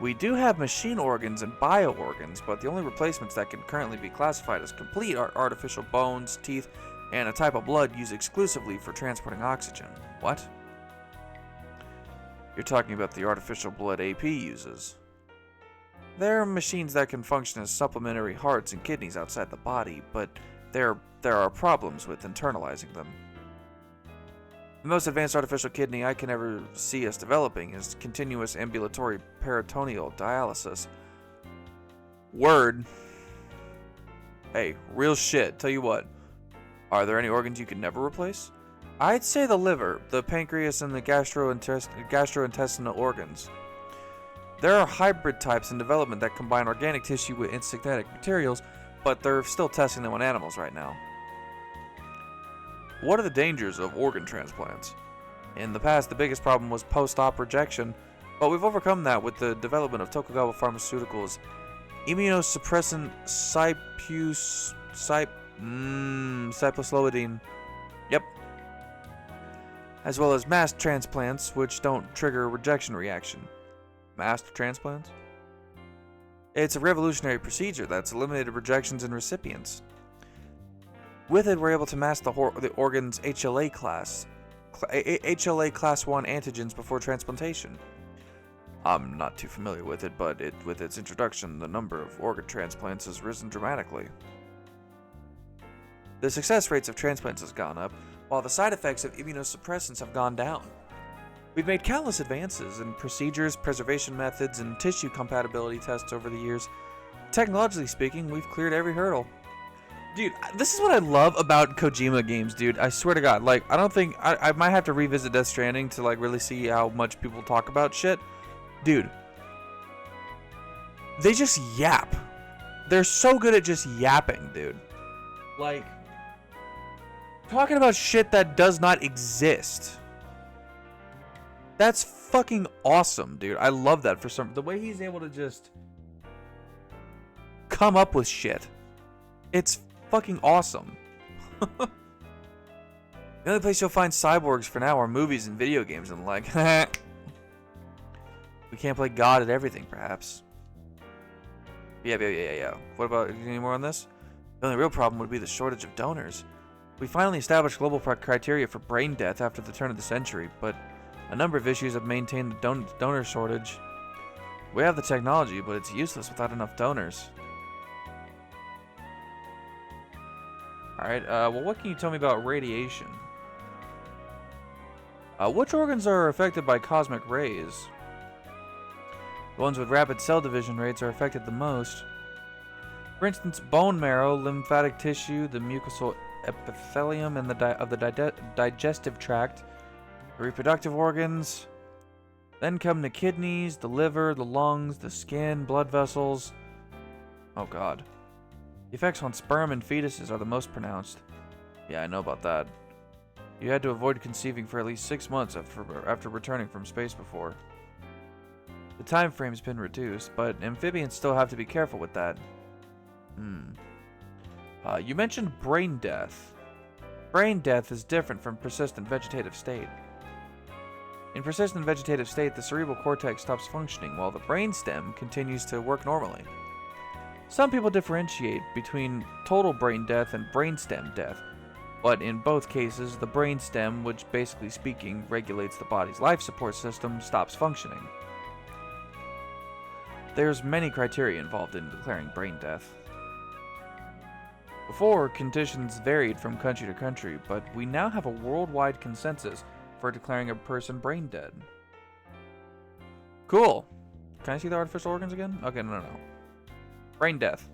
Speaker 1: We do have machine organs and bio-organs, but the only replacements that can currently be classified as complete are artificial bones, teeth, and a type of blood used exclusively for transporting oxygen. What? You're talking about the artificial blood AP uses. They're machines that can function as supplementary hearts and kidneys outside the body, but there are problems with internalizing them. The most advanced artificial kidney I can ever see us developing is continuous ambulatory peritoneal dialysis. Word. Hey, real shit. Tell you what. Are there any organs you can never replace? I'd say the liver, the pancreas, and the gastrointestinal organs. There are hybrid types in development that combine organic tissue with synthetic materials, but they're still testing them on animals right now. What are the dangers of organ transplants? In the past, the biggest problem was post-op rejection, but we've overcome that with the development of Tokugawa Pharmaceuticals' immunosuppressant cyclosporine. Yep. As well as mass transplants, which don't trigger a rejection reaction. Mass transplants? It's a revolutionary procedure that's eliminated rejections in recipients. With it, we're able to mask the organ's HLA class 1 antigens before transplantation. I'm not too familiar with it, but with its introduction, the number of organ transplants has risen dramatically. The success rates of transplants has gone up, while the side effects of immunosuppressants have gone down. We've made countless advances in procedures, preservation methods, and tissue compatibility tests over the years. Technologically speaking, we've cleared every hurdle. Dude, this is what I love about Kojima games, dude. I swear to God, like, I don't think... I might have to revisit Death Stranding to, like, really see how much people talk about shit. Dude. They just yap. They're so good at just yapping, dude. Like... talking about shit that does not exist. That's fucking awesome, dude. I love that for some... the way he's able to just... come up with shit. It's fucking awesome. The only place you'll find cyborgs for now are movies and video games and like, we can't play God at everything, perhaps. Yeah. What about, any more on this? The only real problem would be the shortage of donors. We finally established global criteria for brain death after the turn of the century, but a number of issues have maintained the donor shortage. We have the technology, but it's useless without enough donors. Alright, well, what can you tell me about radiation? Which organs are affected by cosmic rays? The ones with rapid cell division rates are affected the most. For instance, bone marrow, lymphatic tissue, the mucosal epithelium and the digestive tract, the reproductive organs. Then come the kidneys, the liver, the lungs, the skin, blood vessels. Oh god. The effects on sperm and fetuses are the most pronounced. Yeah, I know about that. You had to avoid conceiving for at least 6 months after returning from space before. The time frame's been reduced, but amphibians still have to be careful with that. You mentioned brain death. Brain death is different from persistent vegetative state. In persistent vegetative state, the cerebral cortex stops functioning while the brainstem continues to work normally. Some people differentiate between total brain death and brainstem death, but in both cases, the brainstem, which basically speaking regulates the body's life support system, stops functioning. There's many criteria involved in declaring brain death. Before, conditions varied from country to country, but we now have a worldwide consensus for declaring a person brain dead. Cool. Can I see the artificial organs again? Okay, no. Brain death.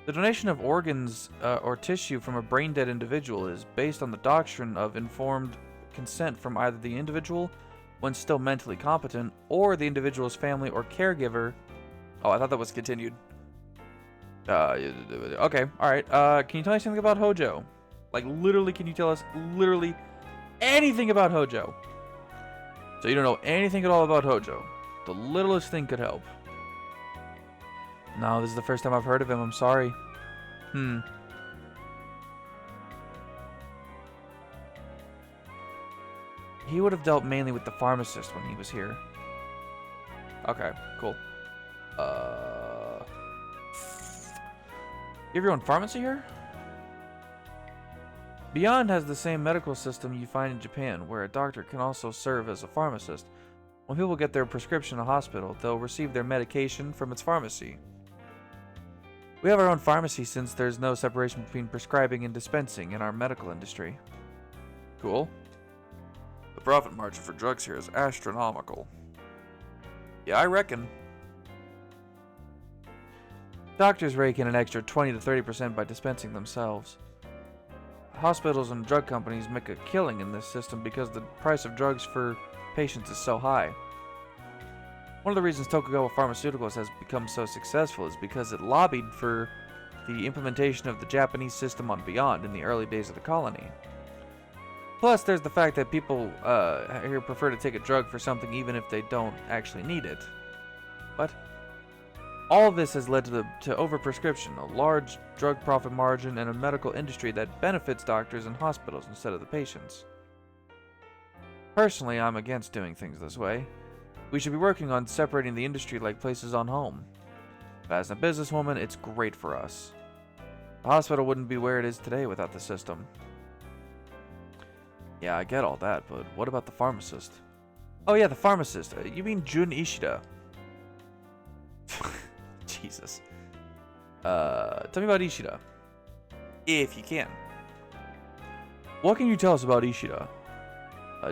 Speaker 1: The donation of organs or tissue from a brain dead individual is based on the doctrine of informed consent from either the individual, when still mentally competent, or the individual's family or caregiver. Oh, I thought that was continued. Okay, alright. Can you tell me something about Hojo? Like, literally, can you tell us literally anything about Hojo? So you don't know anything at all about Hojo. The littlest thing could help. No, this is the first time I've heard of him. I'm sorry. He would have dealt mainly with the pharmacist when he was here. Okay, cool. You have your own pharmacy here? Beyond has the same medical system you find in Japan, where a doctor can also serve as a pharmacist. When people get their prescription in a hospital, they'll receive their medication from its pharmacy. We have our own pharmacy since there's no separation between prescribing and dispensing in our medical industry. Cool. The profit margin for drugs here is astronomical. Yeah, I reckon. Doctors rake in an extra 20 to 30% by dispensing themselves. Hospitals and drug companies make a killing in this system because the price of drugs for patients is so high. One of the reasons Tokugawa Pharmaceuticals has become so successful is because it lobbied for the implementation of the Japanese system on Beyond in the early days of the colony. Plus, there's the fact that people here prefer to take a drug for something even if they don't actually need it. But all this has led to overprescription, a large drug profit margin, and a medical industry that benefits doctors and hospitals instead of the patients. Personally, I'm against doing things this way. We should be working on separating the industry like places on home. But as a businesswoman, it's great for us. The hospital wouldn't be where it is today without the system. Yeah, I get all that, but what about the pharmacist? Oh yeah, the pharmacist. You mean Jun Ishida? Jesus. Tell me about Ishida. If you can. What can you tell us about Ishida?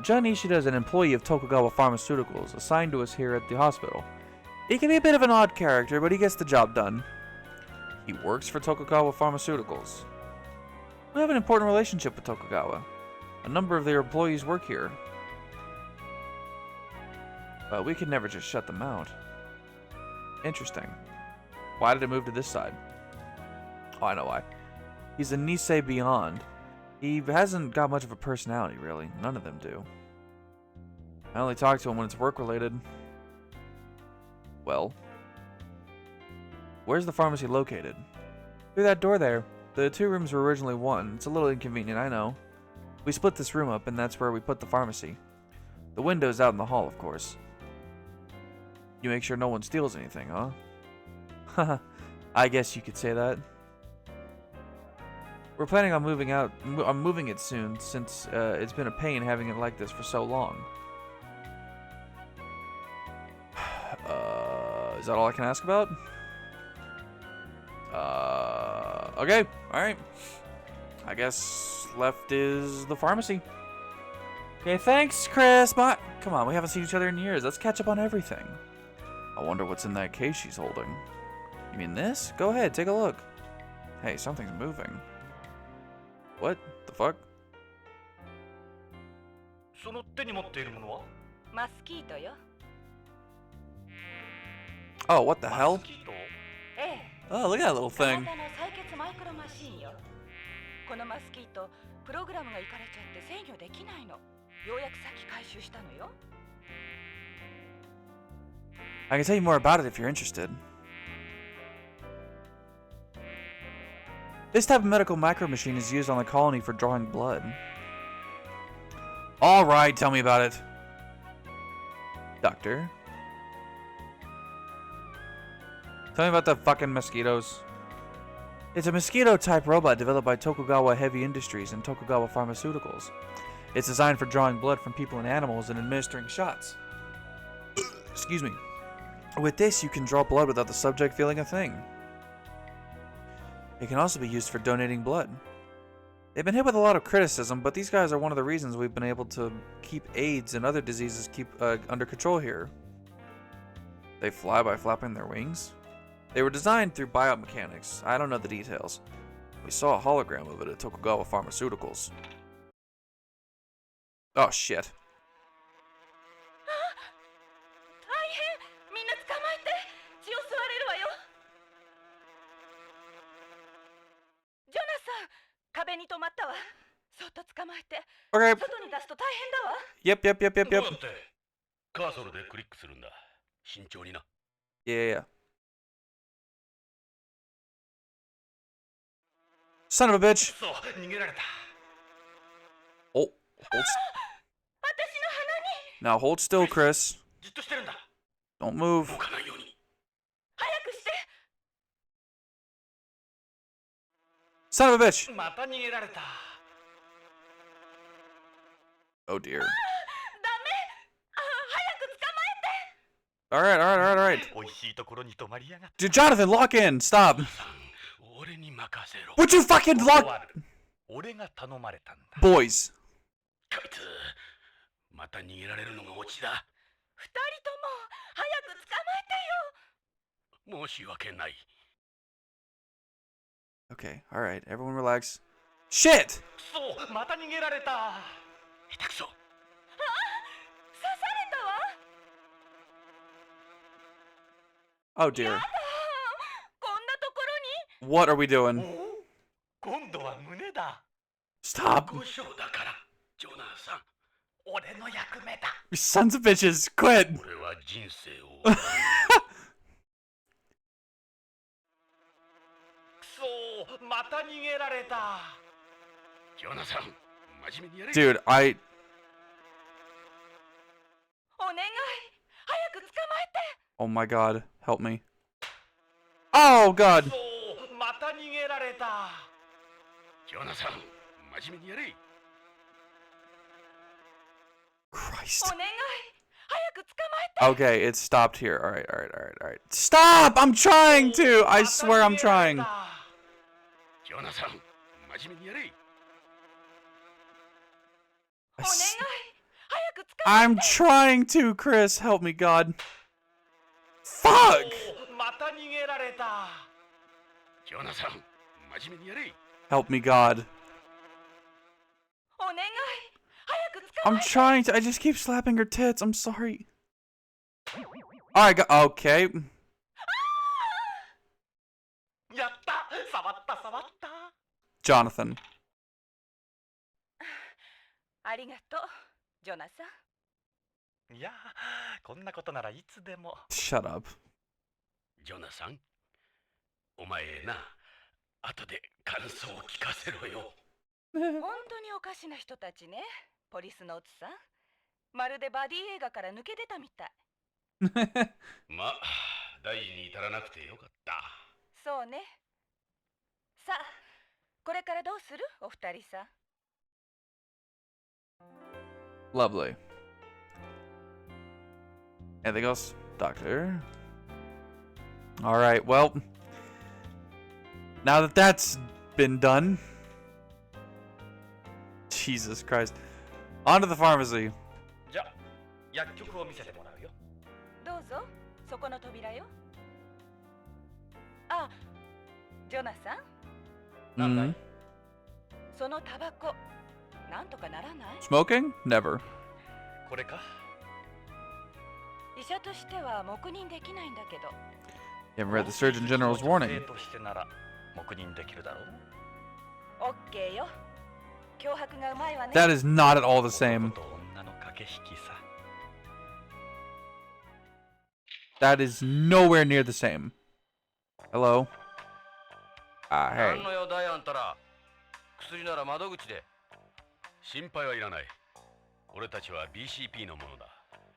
Speaker 1: Jun Ishida is an employee of Tokugawa Pharmaceuticals, assigned to us here at the hospital. He can be a bit of an odd character, but he gets the job done. He works for Tokugawa Pharmaceuticals. We have an important relationship with Tokugawa. A number of their employees work here. But we could never just shut them out. Interesting. Why did it move to this side? Oh, I know why. He's a Nisei Beyond. He hasn't got much of a personality, really. None of them do. I only talk to him when it's work-related. Well, where's the pharmacy located? Through that door there. The 2 rooms were originally one. It's a little inconvenient, I know. We split this room up, and that's where we put the pharmacy. The window's out in the hall, of course. You make sure no one steals anything, huh? Haha, I guess you could say that. We're planning on moving it soon, since it's been a pain having it like this for so long. Is that all I can ask about? Okay, alright. I guess left is the pharmacy. Okay, thanks, Chris. But come on, we haven't seen each other in years. Let's catch up on everything. I wonder what's in that case she's holding. You mean this? Go ahead, take a look. Hey, something's moving. What the fuck?
Speaker 5: その手に持っているものは?
Speaker 4: マスキートよ。
Speaker 1: Oh, what the hell?
Speaker 5: モスキート?
Speaker 4: ええ。
Speaker 1: Oh, look at that little
Speaker 4: あな
Speaker 1: thing.
Speaker 4: たの採血マイクロマシーンよ。このマスキートプログラムがいかれちゃって制御できないの。ようやくさっき回収したのよ。
Speaker 1: I can tell you more about it if you're interested. This type of medical micro machine is used on the colony for drawing blood. Alright, tell me about it. Doctor. Tell me about the fucking mosquitoes. It's a mosquito-type robot developed by Tokugawa Heavy Industries and Tokugawa Pharmaceuticals. It's designed for drawing blood from people and animals and administering shots. Excuse me. With this, you can draw blood without the subject feeling a thing. It can also be used for donating blood. They've been hit with a lot of criticism, but these guys are one of the reasons we've been able to keep AIDS and other diseases under control here. They fly by flapping their wings? They were designed through biomechanics. I don't know the details. We saw a hologram of it at Tokugawa Pharmaceuticals. Oh, shit.
Speaker 4: 壁に止まったわ。そっと捕まえて。
Speaker 1: Okay.
Speaker 4: 外に出すと大変だわ。
Speaker 1: Yep.
Speaker 3: どうやってカーソルでクリックするんだ。慎重にな。
Speaker 1: Yeah. Son of a bitch.
Speaker 5: そう、逃げられた。
Speaker 1: Oh, hold.
Speaker 4: 私の鼻に。
Speaker 1: Now hold still, Chris.
Speaker 5: じっとしてるんだ。
Speaker 1: Don't move.
Speaker 3: 動かないように。
Speaker 4: 早くして。
Speaker 1: Son of a bitch.
Speaker 5: また逃げられた。
Speaker 1: Oh dear.
Speaker 4: ダメ。早く捕まえて。
Speaker 1: Alright.
Speaker 5: 美味しいところに泊まりやがって。
Speaker 1: Dude, Jonathan, lock in. Stop.
Speaker 3: 俺に任せろ。
Speaker 1: Would you fucking lock...
Speaker 5: 俺が頼まれたんだ。
Speaker 1: Boys.
Speaker 3: こいつ、また逃げられるのがオチだ。
Speaker 4: 二人とも早く捕まえてよ。
Speaker 3: 申し訳ない。
Speaker 1: Okay, alright. Everyone relax. Shit!
Speaker 5: そう、また逃げられた。
Speaker 3: 下手くそ。
Speaker 4: 刺されたわ。
Speaker 1: Oh dear.
Speaker 4: こんなところに。
Speaker 1: What are we doing?
Speaker 5: 今度は胸だ。
Speaker 1: Stop.
Speaker 3: 故障だから、ジョナサン。
Speaker 5: 俺の役目だ。
Speaker 1: You sons of bitches, quit!
Speaker 3: 俺は人生を。
Speaker 5: くそ、また逃げられた。
Speaker 3: ジョナサン、真面目にやれ。
Speaker 1: Dude,
Speaker 4: お願い。早く捕まえて。
Speaker 1: Oh my god, help me. Oh god!
Speaker 5: そう、また逃げられた。
Speaker 3: ジョナサン、真面目にやれ。
Speaker 1: Christ.
Speaker 4: お願い。早く捕まえて。
Speaker 1: Okay, it stopped here. Alright. Stop! I'm trying to! I swear I'm trying.
Speaker 3: ジョナサン、真面目にやれ。
Speaker 4: お願い。早く捕まえて。
Speaker 1: I'm trying to, Chris. Help me, God. Fuck!
Speaker 5: また逃げられた。
Speaker 3: ジョナサン、真面目にやれ。
Speaker 1: Help me, God.
Speaker 4: お願い。早く捕ま
Speaker 1: I'm
Speaker 4: えて。
Speaker 1: trying to. I just keep slapping her tits. I'm sorry. Alright, okay.
Speaker 5: やった。触った触った。
Speaker 1: Jonathan.
Speaker 4: ありがとう、ジョナサン。
Speaker 5: いや、こんなことならいつでも。
Speaker 1: Shut up.
Speaker 3: ジョナサン、お前な、後で感想を聞かせろよ。
Speaker 4: 本当におかしな人たちね、ポリスノーツさん。まるでバディ映画から抜け出たみたい。
Speaker 3: まあ、大事に至らなくてよかった。
Speaker 4: そうね。さあ、これからどうするお二人さん。
Speaker 1: Lovely. Anything else? Doctor. Alright, well. Now that that's been done. Jesus Christ. On to the pharmacy.
Speaker 5: じゃあ、薬局を見せてもらうよ。
Speaker 4: どうぞ、そこの扉よ。あ、ジョナサン、
Speaker 5: なんだい
Speaker 1: Mhm.
Speaker 4: そのタバコ、なんとかならない？
Speaker 1: Smoking? Never.
Speaker 5: これか。
Speaker 4: 医者としては黙認できないんだけど。
Speaker 1: You haven't read the Surgeon General's
Speaker 5: 女性
Speaker 1: warning.
Speaker 5: としてなら黙認できるだろう。
Speaker 4: オッケーよ。脅迫がうまいわね。
Speaker 1: That is not at all the same.
Speaker 5: 男と女の駆け引きさ。
Speaker 1: That is nowhere near the same. Hello? Hey.
Speaker 3: 何の用だいあんたら。薬なら窓口で。心配はいらない。俺たちは BCP のものだ。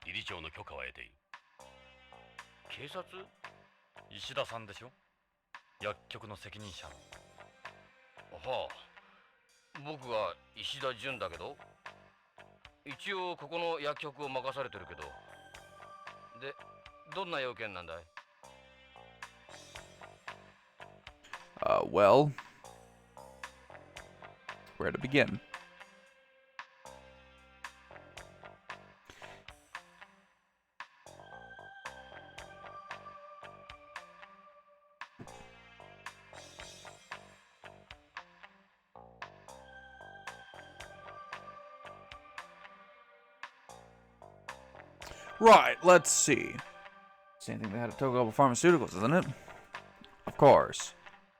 Speaker 3: 理事長の許可は得ている。警察？
Speaker 5: 石田さんでしょ、薬局の責任者の。
Speaker 3: はあ、僕は石田純だけど、一応ここの薬局を任されてるけど。で、どんな要件なんだい？
Speaker 1: Well, where to begin? Right, let's see. Same thing they had at Tokugawa Pharmaceuticals, isn't it? Of course.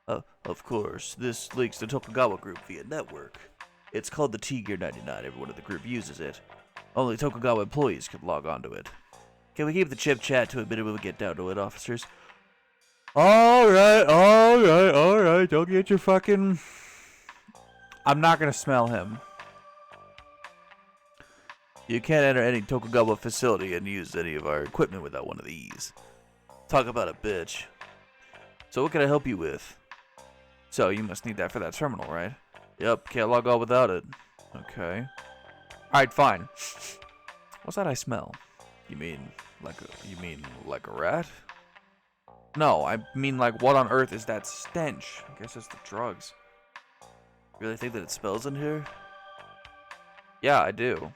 Speaker 1: Of course. This links to Tokugawa Group via network. It's called the T-Gear 99. Everyone in the group uses it. Only Tokugawa employees can log onto it. Can we keep the chip chat to a minute when we get down to it, officers? Alright. Don't get your fucking... I'm not gonna smell him. You can't enter any Tokugawa facility and use any of our equipment without one of these. Talk about a bitch. So what can I help you with? So you must need that for that terminal, right? Yep, can't log on without it. Okay. Alright, fine. What's that I smell? You mean like a rat? No, I mean like what on earth is that stench? I guess it's the drugs. Really think that it smells in here? Yeah, I do.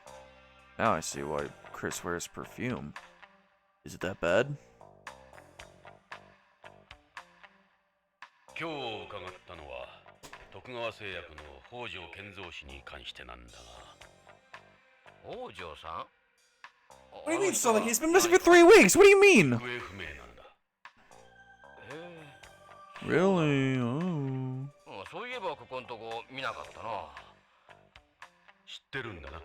Speaker 1: Now I see why Chris wears perfume. Is it that bad?
Speaker 3: 今日伺ったのは徳川製薬の北条健三氏に関してなんだが。北条さん？
Speaker 1: What do you mean, Sully? He's been missing for 3 weeks. What do you mean?
Speaker 3: 行方不明なんだ。
Speaker 1: Really? Oh.
Speaker 3: そういえばここんとこ見なかったな。知ってるんだな。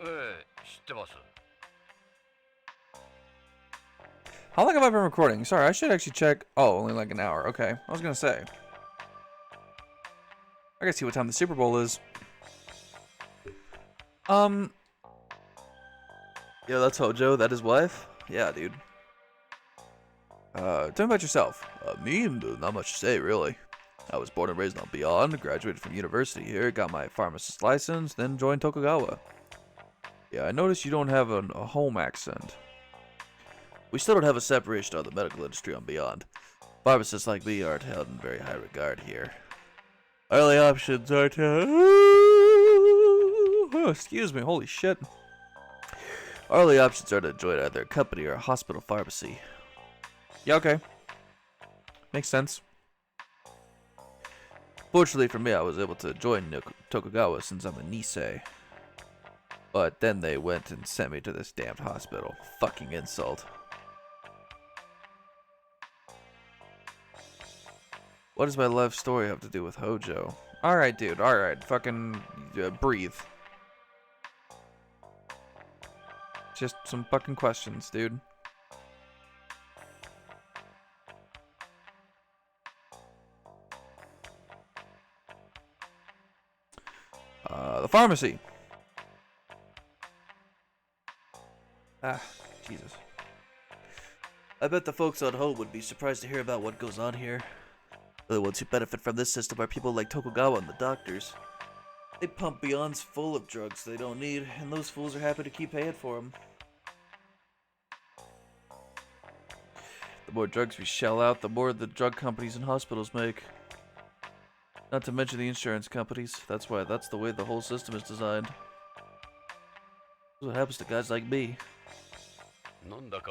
Speaker 3: ええ、知ってます。
Speaker 1: How long have I been recording? Sorry, I should actually check. Oh, only like an hour. Okay. I was gonna say. I gotta see what time the Super Bowl is. Yeah, that's Hojo. That his wife? Yeah, dude. Tell me about yourself. Me? Not much to say, really. I was born and raised on Beyond, graduated from university here, got my pharmacist license, then joined Tokugawa. Yeah, I noticed you don't have a home accent. We still don't have a separation of the medical industry on Beyond. Pharmacists like me aren't held in very high regard here. Early options aren't... Oh, excuse me, holy shit. Early options are to join either a company or a hospital pharmacy. Yeah, okay. Makes sense. Fortunately for me, I was able to join Tokugawa since I'm a Nisei. But then they went and sent me to this damned hospital. Fucking insult. What does my life story have to do with Hojo? Alright, dude, alright. Fucking breathe. Just some fucking questions, dude. The pharmacy. Jesus. I bet the folks on home would be surprised to hear about what goes on here. The ones who benefit from this system are people like Tokugawa and the doctors. They pump Beyonds full of drugs they don't need, and those fools are happy to keep paying for them. The more drugs we shell out, the more the drug companies and hospitals make. Not to mention the insurance companies. That's the way the whole system is designed. That's what happens to guys like me.
Speaker 3: なんだか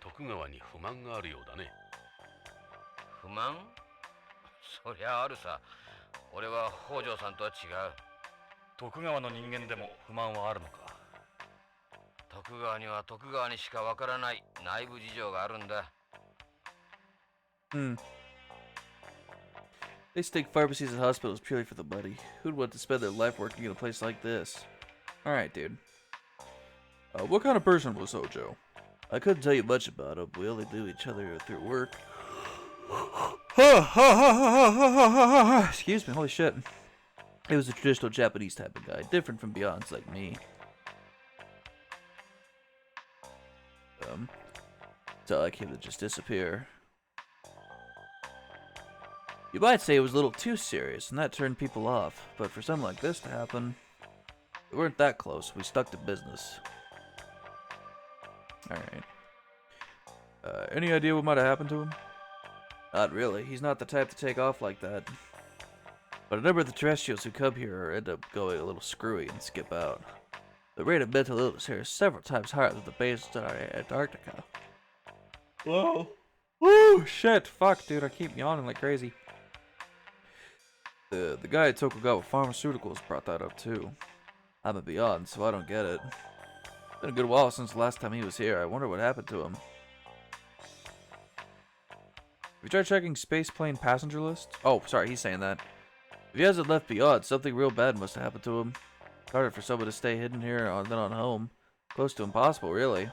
Speaker 3: 徳川に不満があるようだね。
Speaker 2: 不満？そりゃあるさ。俺は北条さんとは違う。
Speaker 5: 徳川の人間でも不満はあるのか。
Speaker 2: 徳川には徳川にしかわからない内部事情があるんだ。
Speaker 1: They stake pharmacies and hospitals purely for the money. Who'd want to spend their life working in a place like this? Alright, dude. What kind of person was Hojo? I couldn't tell you much about him. We only knew each other through work. Excuse me, holy shit. He was a traditional Japanese type of guy, different from Beyonds like me. It's not like him to just disappear. You might say it was a little too serious, and that turned people off. But for something like this to happen, we weren't that close. We stuck to business. Alright. Any idea what might have happened to him? Not really. He's not the type to take off like that. But a number of the terrestrials who come here end up going a little screwy and skip out. The rate of mental illness here is several times higher than the base in Antarctica. Whoa. Woo! Shit! Fuck, dude, I keep yawning like crazy. The guy at Tokugawa Pharmaceuticals brought that up too. I'm a Beyond, so I don't get it. It's been a good while since the last time he was here. I wonder what happened to him. Have you tried checking space plane passenger list? Oh, sorry, he's saying that. If he hasn't left Beyond, something real bad must have happened to him. It's harder for someone to stay hidden here than on home. Close to impossible, really.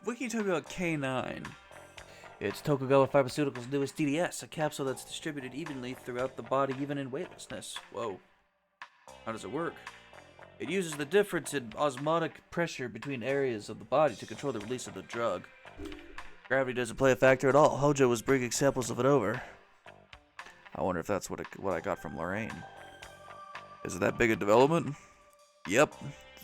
Speaker 1: What can you tell me about K9? It's Tokugawa Pharmaceuticals' newest DDS, a capsule that's distributed evenly throughout the body, even in weightlessness. Whoa. How does it work? It uses the difference in osmotic pressure between areas of the body to control the release of the drug. Gravity doesn't play a factor at all. Hojo was bringing samples of it over. I wonder if that's what I got from Lorraine. Is it that big a development? Yep.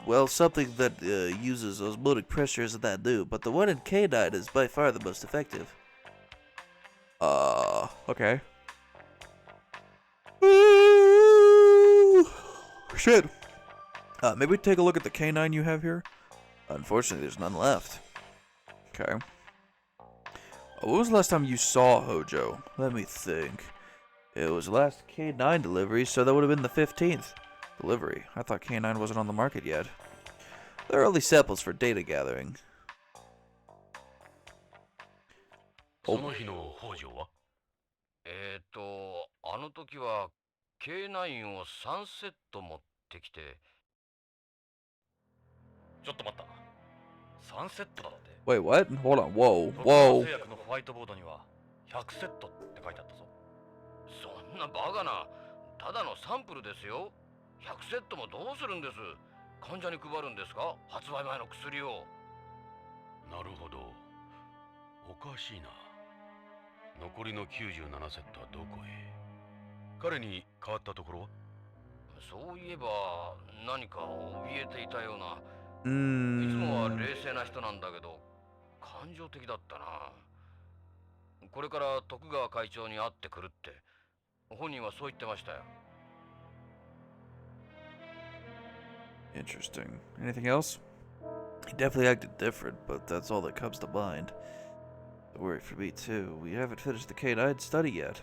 Speaker 1: Well, something that uses osmotic pressure isn't that new, but the one in K9 is by far the most effective. Okay. Shit. Maybe we take a look at the K9 you have here? Unfortunately, there's none left. Okay. When was the last time you saw Hojo? Let me think. It was the last K9 delivery, so that would have been the 15th. Delivery. I thought K9 wasn't on the market yet. There are only samples for data gathering.
Speaker 5: その日の北条は
Speaker 3: あの時は K9 を3セット持ってきて。
Speaker 5: ちょっと待った3セットだって
Speaker 1: Wait, what? Hold on. Whoa.
Speaker 5: 特許
Speaker 1: Whoa.
Speaker 5: 製薬のホワイトボードには100セットって書いてあったぞ
Speaker 3: そんなバカな。ただのサンプルですよ。100セットもどうするんです。患者に配るんですか、発売前の薬を。
Speaker 6: なるほど。おかしいな。残りの97セットはどこへ。彼に変わったところは。
Speaker 3: そういえば何か怯えていたような。いつもは冷静な人なんだけど感情的だったな。これから徳川会長に会ってくるって本人はそう言ってましたよ。
Speaker 1: Interesting. Anything else? He definitely acted different, but that's all that comes to mind. A worry for me too. We haven't finished the K9 study yet.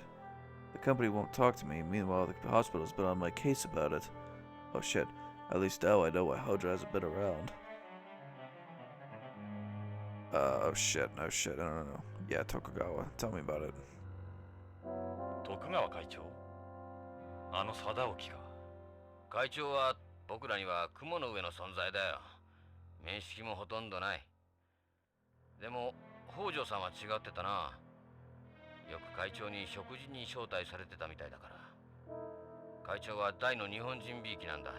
Speaker 1: The company won't talk to me. Meanwhile, the hospital's been on my case about it. Oh shit. At least now I know why Hojo hasn't been around. Oh shit. No shit. I don't know. Yeah, Tokugawa. Tell me about it.
Speaker 5: 徳川会長あの貞興か
Speaker 3: 会長は僕らには雲の上の存在だよ。面識もほとんどない。でも北条さんは違ってたな。よく会長に食事に招待されてたみたいだから。会長は大の日本人びいきなんだ。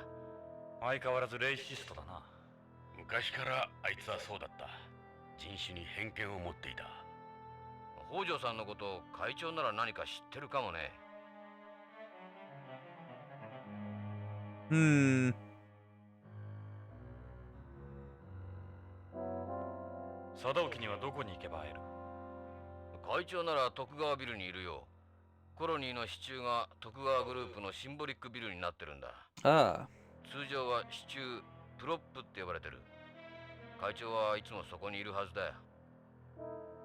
Speaker 5: 相変わらずレイシストだな。
Speaker 6: 昔からあいつはそうだった。人種に偏見を持っていた。
Speaker 3: 北条さんのこと会長なら何か知ってるかもね。
Speaker 5: 貞沖にはどこに行けば会える？
Speaker 3: 会長なら徳川ビルにいるよ。コロニーの支柱が徳川グループのシンボリックビルになってるんだ。
Speaker 1: Ah.
Speaker 3: 通常は支柱プロップって呼ばれてる。会長はいつもそこにいるはずだよ。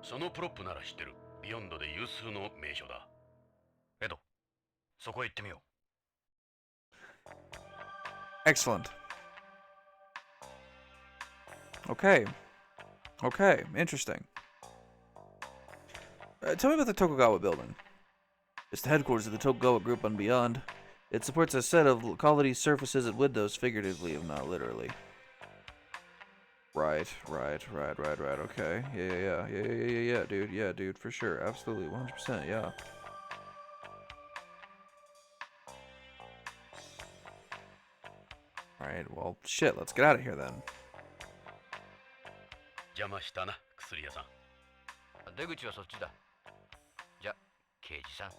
Speaker 6: そのプロップなら知ってる。ビヨンドで有数の名所だ。
Speaker 5: エド、そこへ行ってみよう。
Speaker 1: Excellent. Okay. Okay, interesting. Tell me about the Tokugawa building. It's the headquarters of the Tokugawa group and beyond. It supports a set of quality surfaces and windows, figuratively, if not literally. Right. Okay. Yeah, dude. Yeah, dude, for sure. Absolutely, 100%, yeah. Alright, well, shit, let's get out of here then.
Speaker 6: 邪魔したな、薬屋さん。
Speaker 3: 出口はそっちだ。じゃ、刑事さん。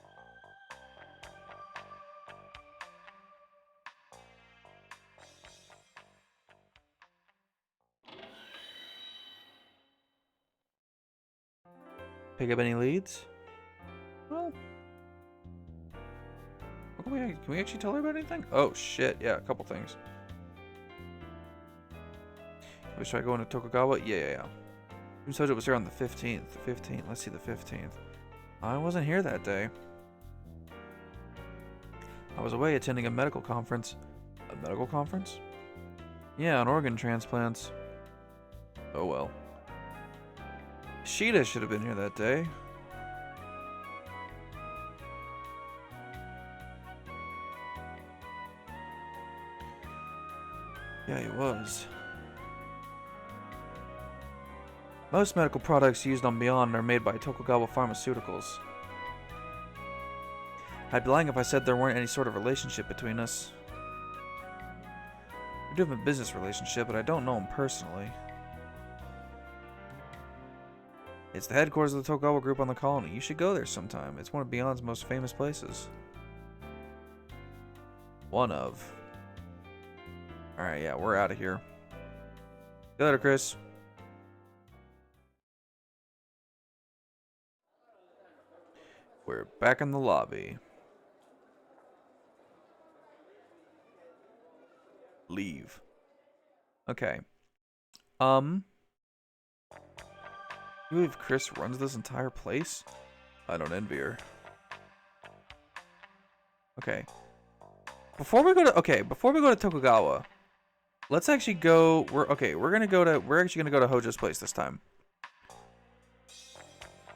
Speaker 1: Pick up any leads? Well, can we actually tell her about anything? Oh shit, yeah, a couple things. We try going to Tokugawa? Yeah. Who said it was here on the 15th? The 15th. Let's see the 15th. I wasn't here that day. I was away attending a medical conference. A medical conference? Yeah, on organ transplants. Oh well. Sheeta should have been here that day. Yeah, he was. Most medical products used on Beyond are made by Tokugawa Pharmaceuticals. I'd be lying if I said there weren't any sort of relationship between us. We do have a business relationship, but I don't know him personally. It's the headquarters of the Tokugawa group on the colony. You should go there sometime. It's one of Beyond's most famous places. One of. Alright, yeah, we're out of here. See you later, Chris. We're back in the lobby. Leave. Okay. You believe Chris runs this entire place? I don't envy her. Okay. Before we go to Tokugawa, let's actually go. We're actually gonna go to Hojo's place this time.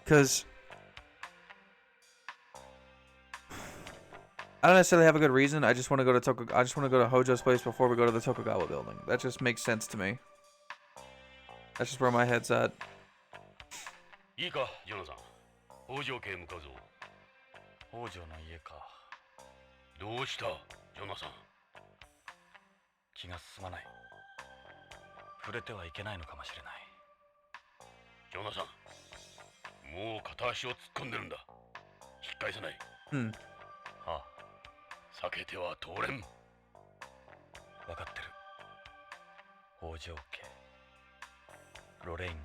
Speaker 1: Cause I don't necessarily have a good reason. I just want to go to Hojo's place before we go to the Tokugawa building. That just makes sense to me. That's just where my head's at.
Speaker 6: いいか、ジョナサン。北条家へ向かうぞ。
Speaker 5: 北条の家か。
Speaker 6: どうした、ジョナサン。
Speaker 5: 気が進まない。触れてはいけないのかもしれない。
Speaker 6: ジョナサン、もう片足を突っ込んでるんだ。引っ返せない。
Speaker 5: ああ、
Speaker 6: 避けては通れん。
Speaker 5: 分かってる。北条家、ロレインの家。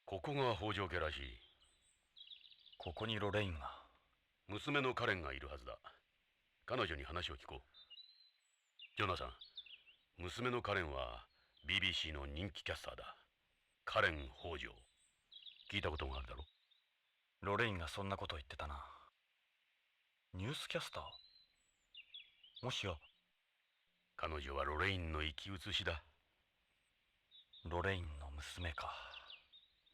Speaker 6: ここが北条家らしい。
Speaker 5: ここにロレインが。
Speaker 6: 娘のカレンがいるはずだ。彼女に話を聞こう。ジョナサン、娘のカレンは BBC の人気キャスターだ。カレン北条。聞いたことがあるだろ？
Speaker 5: ロレインがそんなこと言ってたな。ニュースキャスター？もしや
Speaker 6: 彼女はロレインの生き写しだ。
Speaker 5: ロレインの娘か。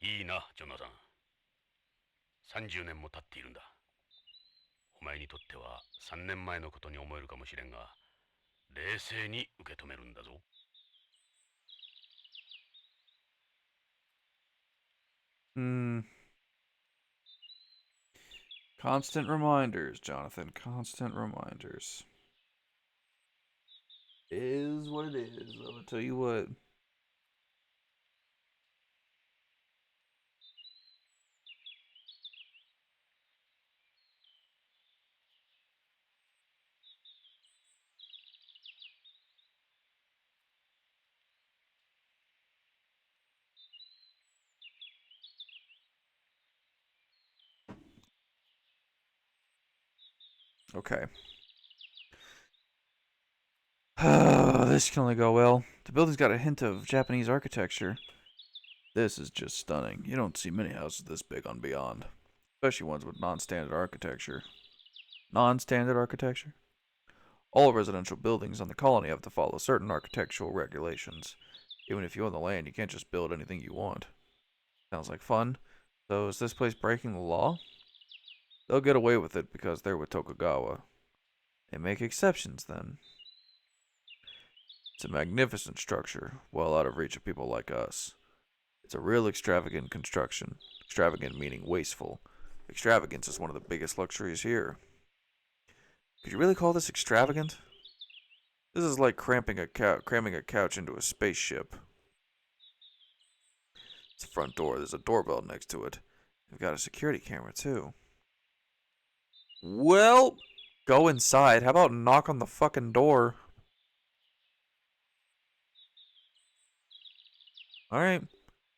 Speaker 6: いいな、ジョナサン。30年も経っているんだ。お前にとっては3年前のことに思えるかもしれんが、冷静に受け止めるんだぞ。
Speaker 1: Constant reminders, Jonathan. Constant reminders. Is what it is. I'll tell you what. Okay. This can only go well. The building's got a hint of Japanese architecture. This is just stunning. You don't see many houses this big on Beyond, especially ones with non-standard architecture. Non-standard architecture? All residential buildings on the colony have to follow certain architectural regulations. Even if you own the land, you can't just build anything you want. Sounds like fun. So is this place breaking the law? They'll get away with it because they're with Tokugawa. They make exceptions then. It's a magnificent structure, well out of reach of people like us. It's a real extravagant construction. Extravagant meaning wasteful. Extravagance is one of the biggest luxuries here. Could you really call this extravagant? This is like cramming a couch into a spaceship. It's the front door. There's a doorbell next to it. They've got a security camera too. Well, go inside. How about knock on the fucking door? Alright.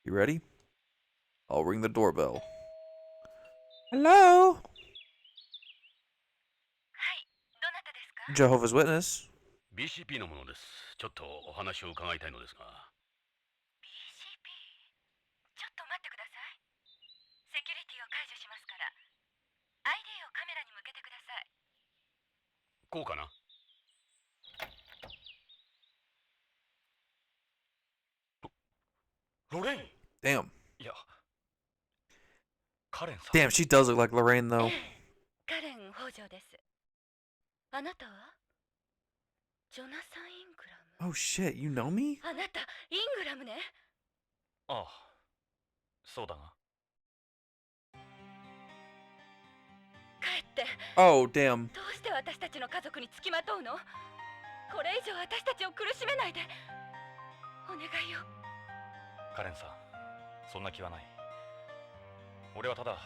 Speaker 1: You ready? I'll ring the doorbell. Hello? Jehovah's Witness.
Speaker 6: BCP のものです。ちょっとお話を伺いたいのですが。
Speaker 4: BCP ちょっと待ってください。セキュリティを解除しますから ID をカメラに向けてください。
Speaker 6: こうかな。
Speaker 5: ロレイン。
Speaker 1: Damn.
Speaker 5: いや、カレンさん。
Speaker 1: Damn, she does look like Lorraine though.
Speaker 4: カレン北条です。あなたはジョナサン・イングラム。
Speaker 1: Oh shit, you know me?
Speaker 4: あなたイングラムね。
Speaker 5: ああ、そうだが。
Speaker 4: 帰って。
Speaker 1: Oh, damn.
Speaker 4: どうして私たちの家族につきまとうの？これ以上私たちを苦しめないで。お願いよ。
Speaker 5: カレンさん、そんな気はない。俺はただ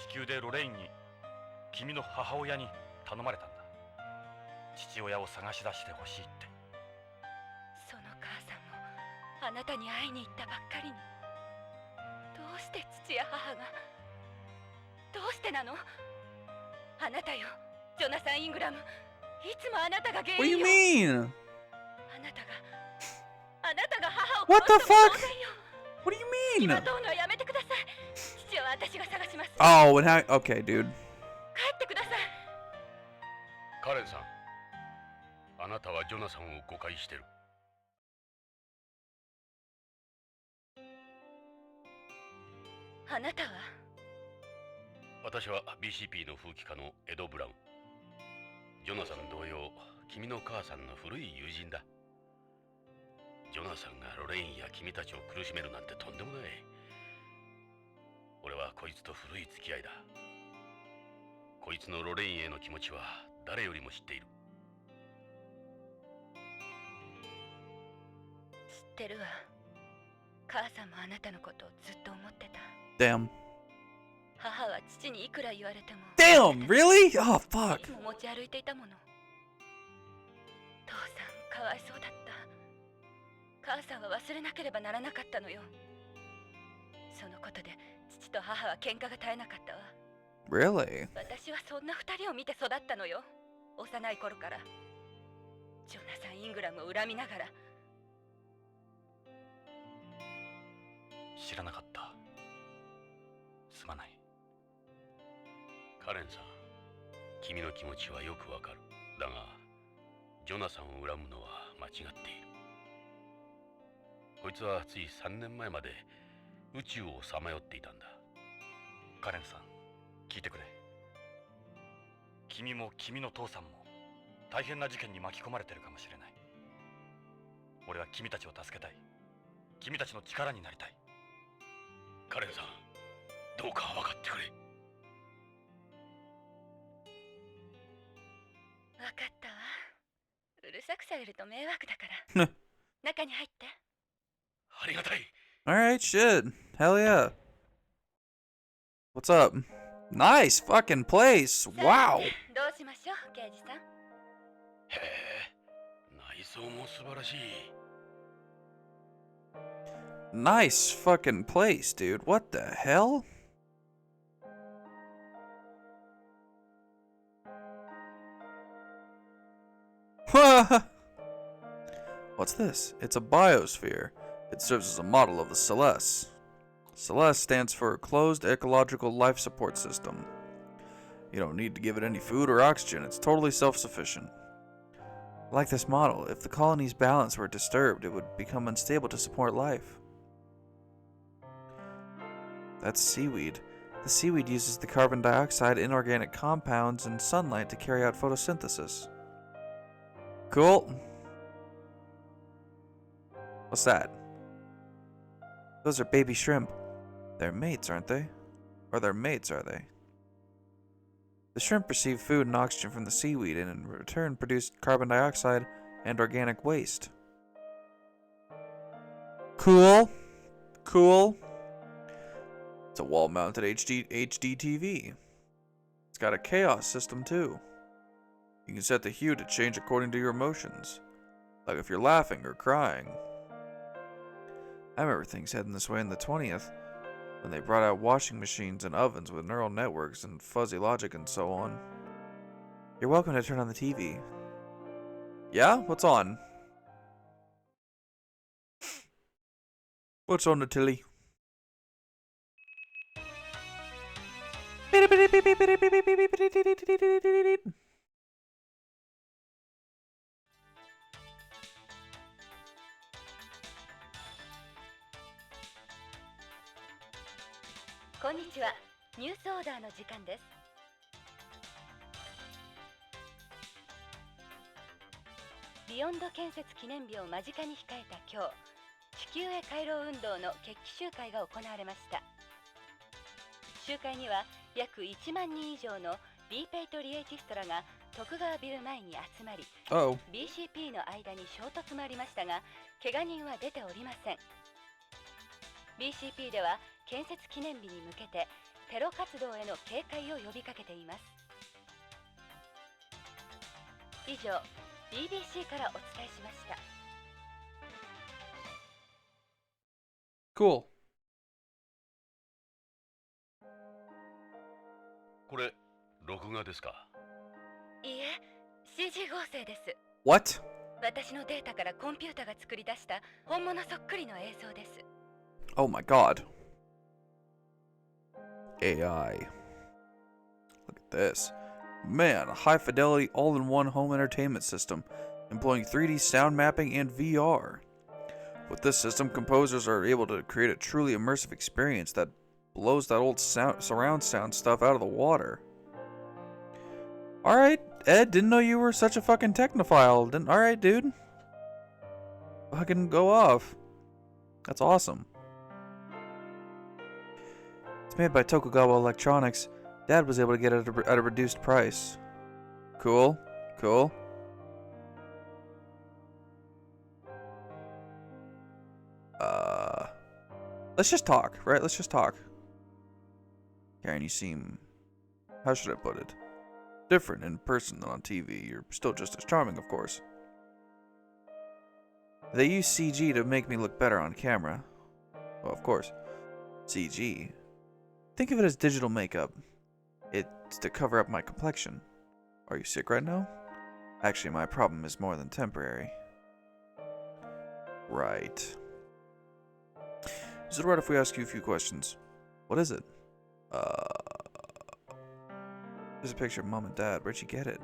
Speaker 5: 地球でロレインに君の母親に頼まれたんだ。父親を探し出してほしいって。
Speaker 4: その母さんもあなたに会いに行ったばっかりに。どうして父や母が。どうしてなの？あなたよ、ジョナサン・イングラム。いつもあなたが原
Speaker 1: What do
Speaker 4: 因
Speaker 1: you
Speaker 4: よ。
Speaker 1: mean?
Speaker 4: あなたが母を
Speaker 1: What
Speaker 4: 殺
Speaker 1: the
Speaker 4: したも
Speaker 1: fuck?
Speaker 4: 当然よ。
Speaker 1: What do
Speaker 4: つき
Speaker 1: you
Speaker 4: ま
Speaker 1: mean?
Speaker 4: とうのはやめてください。父は私が探します。
Speaker 1: Oh, and how? Okay, dude.
Speaker 4: 帰ってください。
Speaker 6: カレンさん、あなたはジョナサンを誤解してる。
Speaker 4: あなたは？
Speaker 6: 私は BCP の風紀家のエド・ブラウン。ジョナサン同様、君の母さんの古い友人だ。ジョナサンがロレインや君たちを苦しめるなんてとんでもない。俺はこいつと古い付き合いだ。こいつのロレインへの気持ちは誰よりも知っている。
Speaker 4: 知ってるわ。母さんもあなたのことをずっと思ってた。
Speaker 1: Damn.
Speaker 4: 母は父にいくら言われても
Speaker 1: Damn, really? Oh, fuck.
Speaker 4: いつも持ち歩いていたもの。父さんかわいそうだった。母さんは忘れなければならなかったのよ。そのことで父と母は喧嘩が絶えなかったわ。
Speaker 1: Really?
Speaker 4: 私はそんな二人を見て育ったのよ。幼い頃から。ジョナサン・イングラムを恨みながら。
Speaker 5: 知らなかった。すまない。
Speaker 6: カレンさん、君の気持ちはよくわかる。だが、ジョナサンを恨むのは間違っている。こいつはつい3年前まで宇宙をさまよっていたんだ。
Speaker 5: カレンさん、聞いてくれ。君も君の父さんも大変な事件に巻き込まれてるかもしれない。俺は君たちを助けたい。君たちの力になりたい。
Speaker 6: カレンさん、どうか分かってくれ。
Speaker 4: 分かったわ。うるさくされると迷惑だから中に入って。
Speaker 6: ありがたい。
Speaker 1: Alright, shit. Hell yeah. What's up? Nice fucking place. Wow.
Speaker 4: どうしましょう、刑事さん。
Speaker 6: へえ、内装も素晴らしい。
Speaker 1: Nice fucking place, dude. What the hell? What's this? It's a biosphere. It serves as a model of the Celeste. Celeste stands for Closed Ecological Life Support System. You don't need to give it any food or oxygen. It's totally self-sufficient. Like this model, if the colony's balance were disturbed, it would become unstable to support life. That's seaweed. The seaweed uses the carbon dioxide, inorganic compounds, and sunlight to carry out photosynthesis. Cool. What's that? Those are baby shrimp. They're mates, aren't they? Or they're mates, are they? The shrimp receive food and oxygen from the seaweed and in return produce carbon dioxide and organic waste. Cool. Cool. It's a wall-mounted HD TV. It's got a chaos system too. You can set the hue to change according to your emotions, like if you're laughing or crying. I remember things heading this way in the 20th, when they brought out washing machines and ovens with neural networks and fuzzy logic and so on. You're welcome to turn on the TV. Yeah? What's on? What's on the tilly?
Speaker 4: Konnichiwa. こんにちは。ニュースオーダーの時間です。ビヨンド建設記念日を間近に控えた今日、地球へ帰ろう運動の決起集会が行われました。集会には約1万人以上のリーペイトリエイティストらが徳川ビル前に集まり、BCP の間に衝突もありましたが、怪我人は出ておりません。BCP では建設記念日に向けてテロ活動への警戒を呼びかけています。以上、BBC からお伝えしました。
Speaker 1: Cool.
Speaker 6: これ録画ですか？
Speaker 4: いいえ、CG 合成です。
Speaker 1: What?
Speaker 4: 私のデータからコンピュータが作り出した本物そっくりの映像です。
Speaker 1: Oh my god. AI. Look at this. Man, a high fidelity all-in-one home entertainment system employing 3D sound mapping and VR. With this system, composers are able to create a truly immersive experience that blows that old surround sound stuff out of the water. Alright, Ed, didn't know you were such a fucking technophile. Alright, dude. Fucking go off. That's awesome. It's made by Tokugawa Electronics. Dad was able to get it at a reduced price. Cool. Cool. Let's just talk, right? Let's just talk. Karen, you seem... how should I put it? Different in person than on TV. You're still just as charming, of course. They use CG to make me look better on camera. Well, of course. CG. Think of it as digital makeup. It's to cover up my complexion. Are you sick right now? Actually, my problem is more than temporary. Right. Is it alright if we ask you a few questions? What is it? There's a picture of Mom and Dad. Where'd you get it?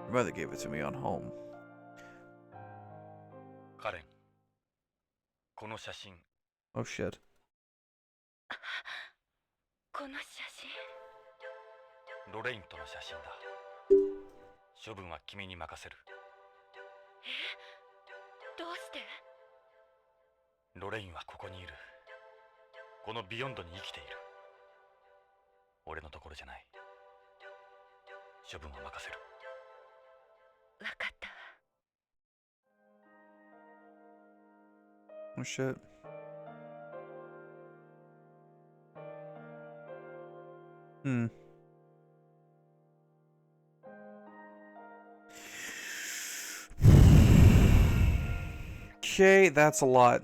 Speaker 1: Your mother gave it to me on home.
Speaker 5: カレン、この写真、
Speaker 1: Oh shit.
Speaker 4: この写真。
Speaker 5: ロレインとの写真だ。処分は君に任せる。
Speaker 4: どうして？
Speaker 5: ロレインはここにいる。このビヨンドに生きている。俺のところじゃない。処分は任せる。
Speaker 4: わかったわ。
Speaker 1: Oh shit. Hmm. Okay, that's a lot.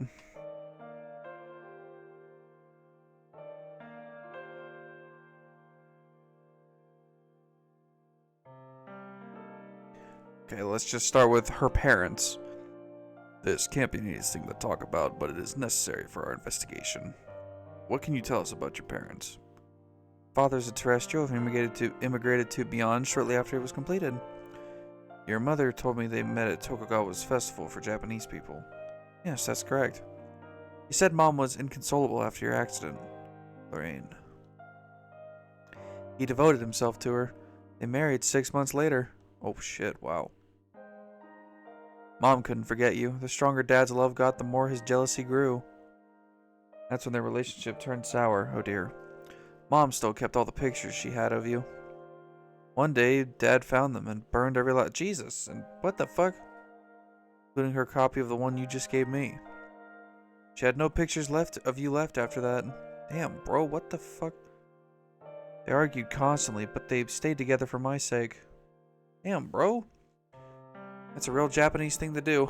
Speaker 1: Okay, let's just start with her parents. This can't be an easy thing to talk about, but it is necessary for our investigation. What can you tell us about your parents? Father's a terrestrial who immigrated to Beyond shortly after it was completed. Your mother told me they met at Tokugawa's festival for Japanese people. Yes, that's correct. You said Mom was inconsolable after your accident, Lorraine. He devoted himself to her. They married 6 months later. Oh shit, wow. Mom couldn't forget you. The stronger Dad's love got, the more his jealousy grew. That's when their relationship turned sour, oh dear. Mom still kept all the pictures she had of you. One day, Dad found them and burned every lot. Jesus, and what the fuck? Including her copy of the one you just gave me. She had no pictures left of you after that. Damn, bro, what the fuck? They argued constantly, but they stayed together for my sake. Damn, bro. That's a real Japanese thing to do.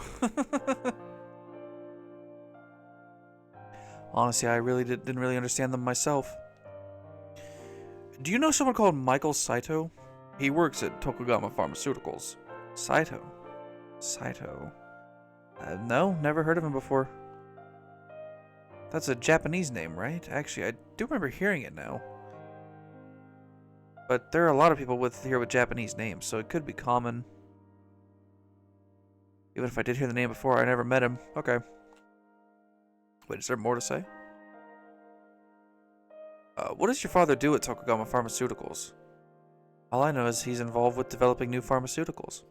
Speaker 1: Honestly, I really didn't really understand them myself. Do you know someone called Michael Saito? He works at Tokugawa Pharmaceuticals. Saito? Saito? No, never heard of him before. That's a Japanese name, right? Actually, I do remember hearing it now. But there are a lot of people here with Japanese names, so it could be common. Even if I did hear the name before, I never met him. Okay. Wait, is there more to say? What does your father do at Tokugawa Pharmaceuticals? All I know is he's involved with developing new pharmaceuticals.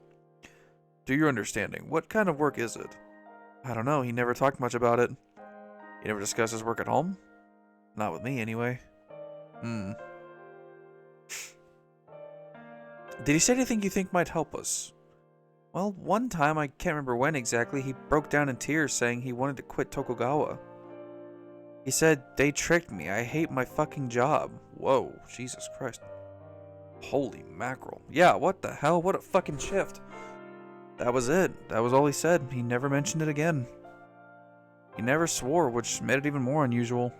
Speaker 1: To your understanding, what kind of work is it? I don't know, he never talked much about it. He never discussed his work at home? Not with me, anyway. Did he say anything you think might help us? Well, one time, I can't remember when exactly, he broke down in tears saying he wanted to quit Tokugawa. He said, they tricked me, I hate my fucking job. Whoa, Jesus Christ. Holy mackerel. Yeah, what the hell? What a fucking shift. That was it. That was all he said. He never mentioned it again. He never swore, which made it even more unusual.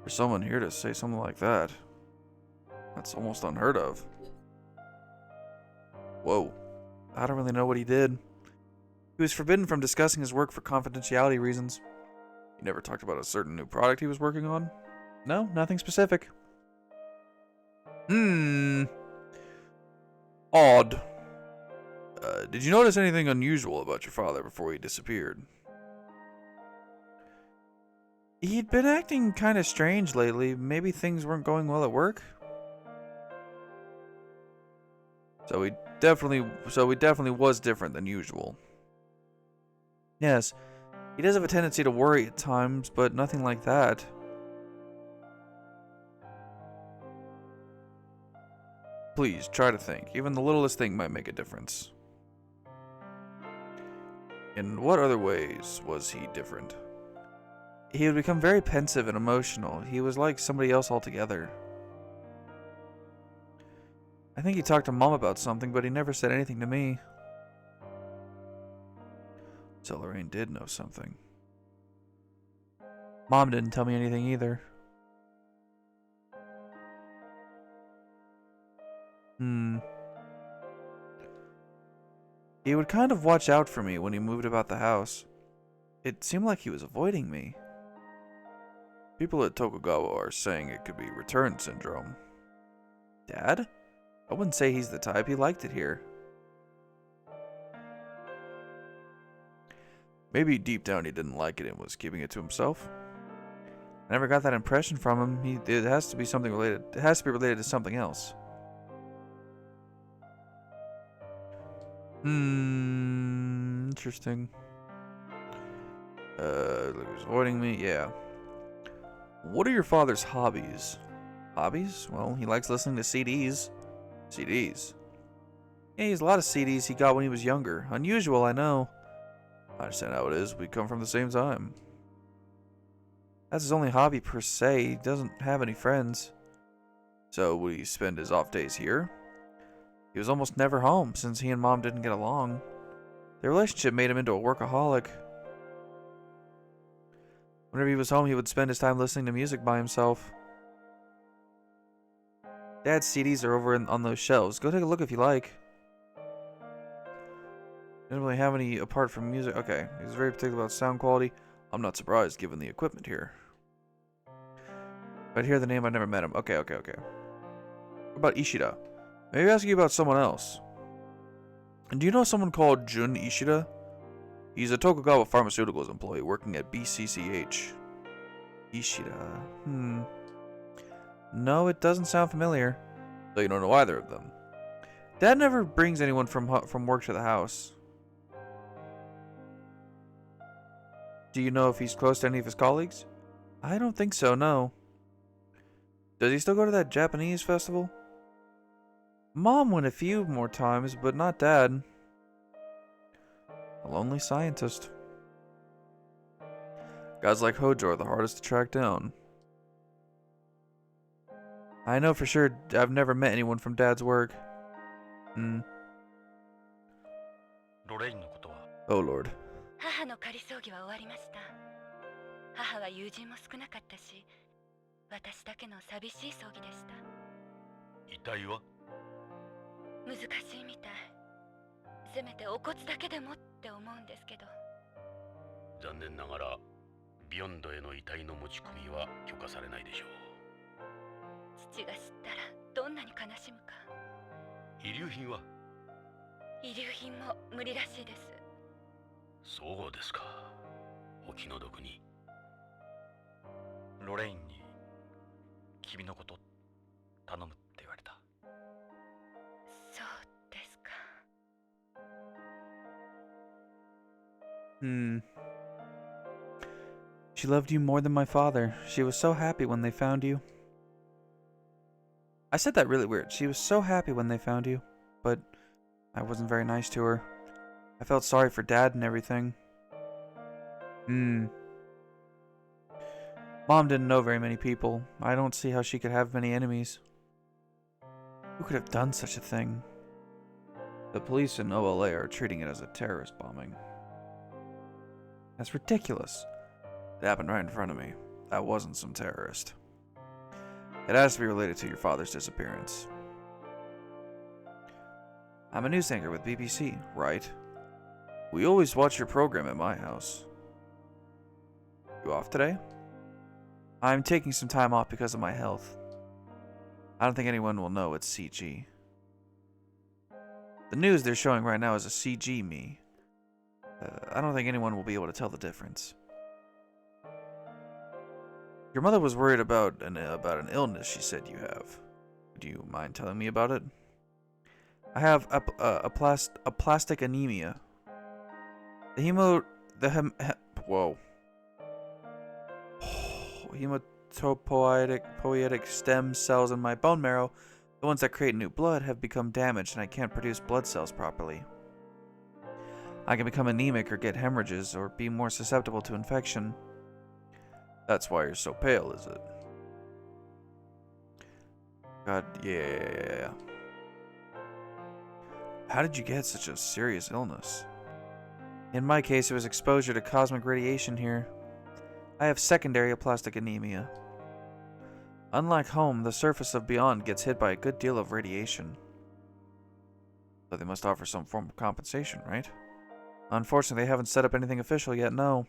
Speaker 1: For someone here to say something like that, that's almost unheard of. Whoa. I don't really know what he did. He was forbidden from discussing his work for confidentiality reasons. He never talked about a certain new product he was working on. No, nothing specific. Odd. Did you notice anything unusual about your father before he disappeared? He'd been acting kind of strange lately. Maybe things weren't going well at work? So he definitely was different than usual. Yes, he does have a tendency to worry at times, but nothing like that. Please, try to think. Even the littlest thing might make a difference. In what other ways was he different? He would become very pensive and emotional. He was like somebody else altogether. I think he talked to Mom about something, but he never said anything to me. So Lorraine did know something. Mom didn't tell me anything either. He would kind of watch out for me when he moved about the house. It seemed like he was avoiding me. People at Tokugawa are saying it could be return syndrome. Dad? I wouldn't say he's the type. He liked it here. Maybe deep down he didn't like it and was keeping it to himself. I never got that impression from him. It has to be something related. It has to be related to something else. Interesting. He's avoiding me. Yeah. What are your father's hobbies? Hobbies? Well, he likes listening to CDs. CDs. Yeah, he has a lot of CDs he got when he was younger. Unusual, I know. I understand how it is. We come from the same time. That's his only hobby per se. He doesn't have any friends. So would he spend his off days here? He was almost never home since he and Mom didn't get along. Their relationship made him into a workaholic. Whenever he was home, he would spend his time listening to music by himself. Dad's CDs are over on those shelves. Go take a look if you like. Didn't really have any apart from music. Okay, he's very particular about sound quality. I'm not surprised given the equipment here. If I'd hear the name, I never met him. Okay. What about Ishida? Maybe ask you about someone else. And do you know someone called Jun Ishida? He's a Tokugawa Pharmaceuticals employee working at BCCH. Ishida. No, it doesn't sound familiar. So you don't know either of them. Dad never brings anyone from work to the house. Do you know if he's close to any of his colleagues? I don't think so, no. Does he still go to that Japanese festival? Mom went a few more times, but not Dad. A lonely scientist. Guys like Hojo are the hardest to track down. I know for sure I've never met anyone from Dad's work.
Speaker 5: ロレインのことは
Speaker 1: Oh Lord.
Speaker 4: 母の仮葬儀は終わりました。母は友人も少なかったし、私だけの寂しい葬儀でした。
Speaker 6: 遺体は？
Speaker 4: 難しいみたい。せめてお骨だけでもって思うんですけど。
Speaker 6: 残念ながらビヨンドへの遺体の持ち込みは許可されないでしょう。
Speaker 4: 父が知ったらどんなに悲しむか。
Speaker 6: 遺留品は？
Speaker 4: 遺留品も無理らしいです。
Speaker 6: そうですか。お気の毒に。
Speaker 5: ロレインに君のこと頼むって言われた。
Speaker 4: そうですか。
Speaker 1: She loved you more than my father. She was so happy when they found you. I said that really weird. She was so happy when they found you, but I wasn't very nice to her. I felt sorry for Dad and everything. Mom didn't know very many people. I don't see how she could have many enemies. Who could have done such a thing? The police in OLA are treating it as a terrorist bombing. That's ridiculous. It happened right in front of me. That wasn't some terrorist. It has to be related to your father's disappearance. I'm a news anchor with BBC, right? We always watch your program at my house. You off today? I'm taking some time off because of my health. I don't think anyone will know it's CG. The news they're showing right now is a CG me. I don't think anyone will be able to tell the difference. Your mother was worried about an illness she said you have. Do you mind telling me about it? I have aplastic anemia. Hematopoietic stem cells in my bone marrow, the ones that create new blood, have become damaged and I can't produce blood cells properly. I can become anemic or get hemorrhages or be more susceptible to infection. That's why you're so pale, is it? God, yeah. How did you get such a serious illness? In my case, it was exposure to cosmic radiation here. I have secondary aplastic anemia. Unlike home, the surface of Beyond gets hit by a good deal of radiation. So they must offer some form of compensation, right? Unfortunately, they haven't set up anything official yet, no.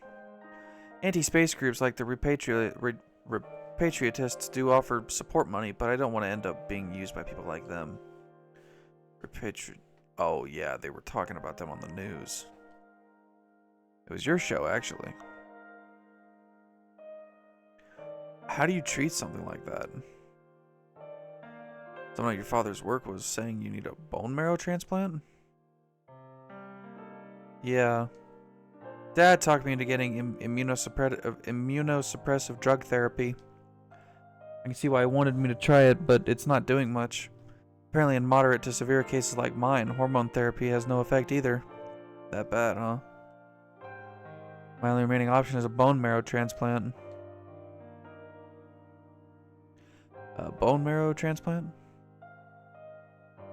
Speaker 1: Anti-space groups like the repatriatists do offer support money, but I don't want to end up being used by people like them. Oh yeah, they were talking about them on the news. It was your show, actually. How do you treat something like that? Something like your father's work was saying you need a bone marrow transplant? Yeah. Dad talked me into getting immunosuppressive drug therapy. I can see why he wanted me to try it, but it's not doing much. Apparently in moderate to severe cases like mine, hormone therapy has no effect either. That bad, huh? My only remaining option is a bone marrow transplant. A bone marrow transplant?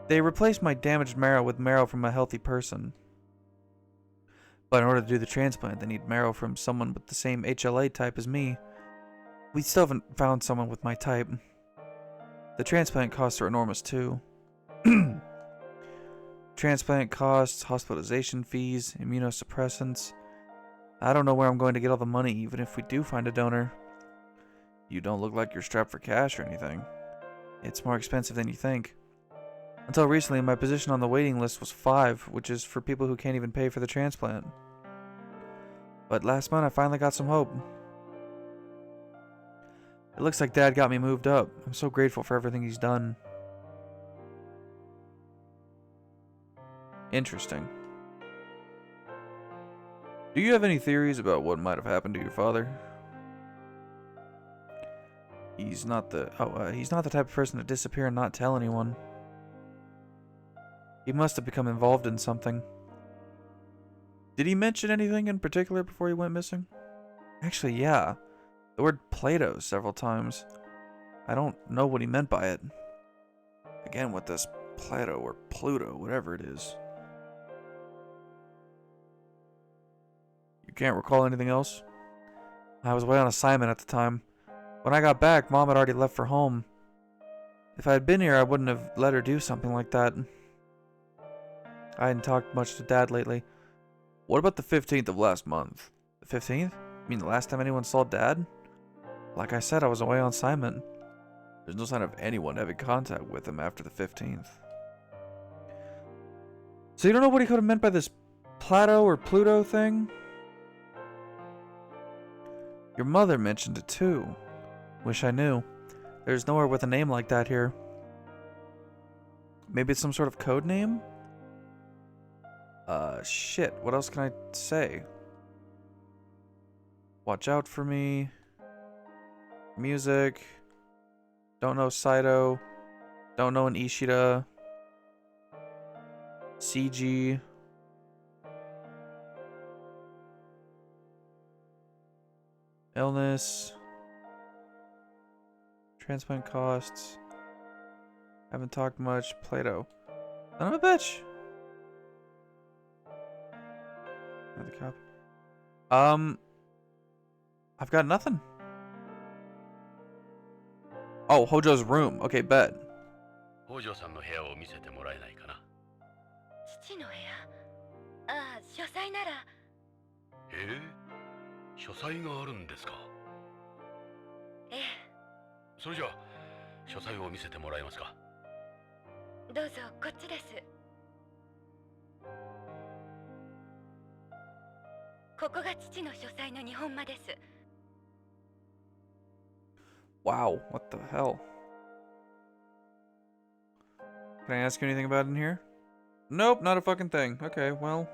Speaker 1: They replaced my damaged marrow with marrow from a healthy person. But in order to do the transplant, they need marrow from someone with the same HLA type as me. We still haven't found someone with my type. The transplant costs are enormous too. Transplant costs, hospitalization fees, immunosuppressants. I don't know where I'm going to get all the money, even if we do find a donor. You don't look like you're strapped for cash or anything. It's more expensive than you think. Until recently, my position on the waiting list was 5, which is for people who can't even pay for the transplant. But last month, I finally got some hope. It looks like Dad got me moved up. I'm so grateful for everything he's done. Interesting. Do you have any theories about what might have happened to your father? He's not the type of person to disappear and not tell anyone. He must have become involved in something. Did he mention anything in particular before he went missing? Actually, yeah. The word Plato several times. I don't know what he meant by it. Again, with this Plato or Pluto, whatever it is. You can't recall anything else? I was away on assignment at the time. When I got back, Mom had already left for home. If I had been here, I wouldn't have let her do something like that. I hadn't talked much to Dad lately. What about the 15th of last month? The 15th? You mean the last time anyone saw Dad? Like I said, I was away on assignment. There's no sign of anyone having contact with him after the 15th. So you don't know what he could have meant by this Plato or Pluto thing? Your mother mentioned it too. Wish I knew. There's nowhere with a name like that here. Maybe it's some sort of code name? Shit. What else can I say? Watch out for me. Music. Don't know Saito. Don't know an Ishida. CG. Illness. Transplant costs. Haven't talked much. Plato. Son of a bitch. Another copy. I've got nothing. Oh, Hojo's room. Okay, bet.
Speaker 6: 北条さんの部屋を見せてもらえないかな。
Speaker 4: 父の部屋。ああ、書斎なら。
Speaker 6: 書斎があるんですか。
Speaker 4: ええ。
Speaker 6: それじゃあ書斎を見せてもらえますか。
Speaker 4: どうぞこっちです。ここが父の書斎の日本間です。
Speaker 1: Wow, what the hell? Can I ask you anything about it in here? Nope, not a fucking thing. Okay, well.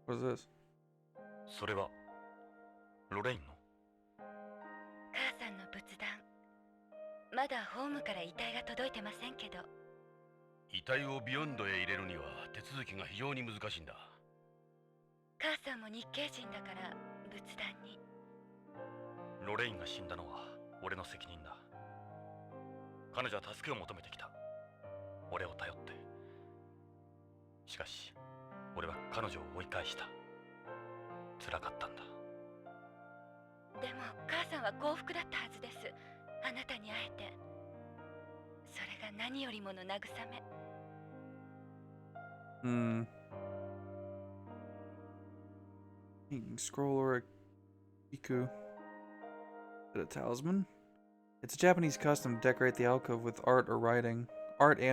Speaker 1: What is this?
Speaker 5: それはロレインの。
Speaker 4: 母さんの仏壇。まだホームから遺体が届いてませんけど。
Speaker 6: 遺体をビヨンドへ入れるには手続きが非常に難しいんだ。
Speaker 4: 母さんも日系人だから仏壇に。
Speaker 5: ロレインが死んだのは俺の責任だ。彼女は助けを求めてきた。俺を頼って。しかし俺は彼女を追い返した。辛かったんだ。
Speaker 4: でも母さんは幸福だったはずです。あなたに会えて。それが何よりもの慰め。
Speaker 1: Scroll or a Iku. Is it a talisman? It's a Japanese custom to decorate the alcove with art and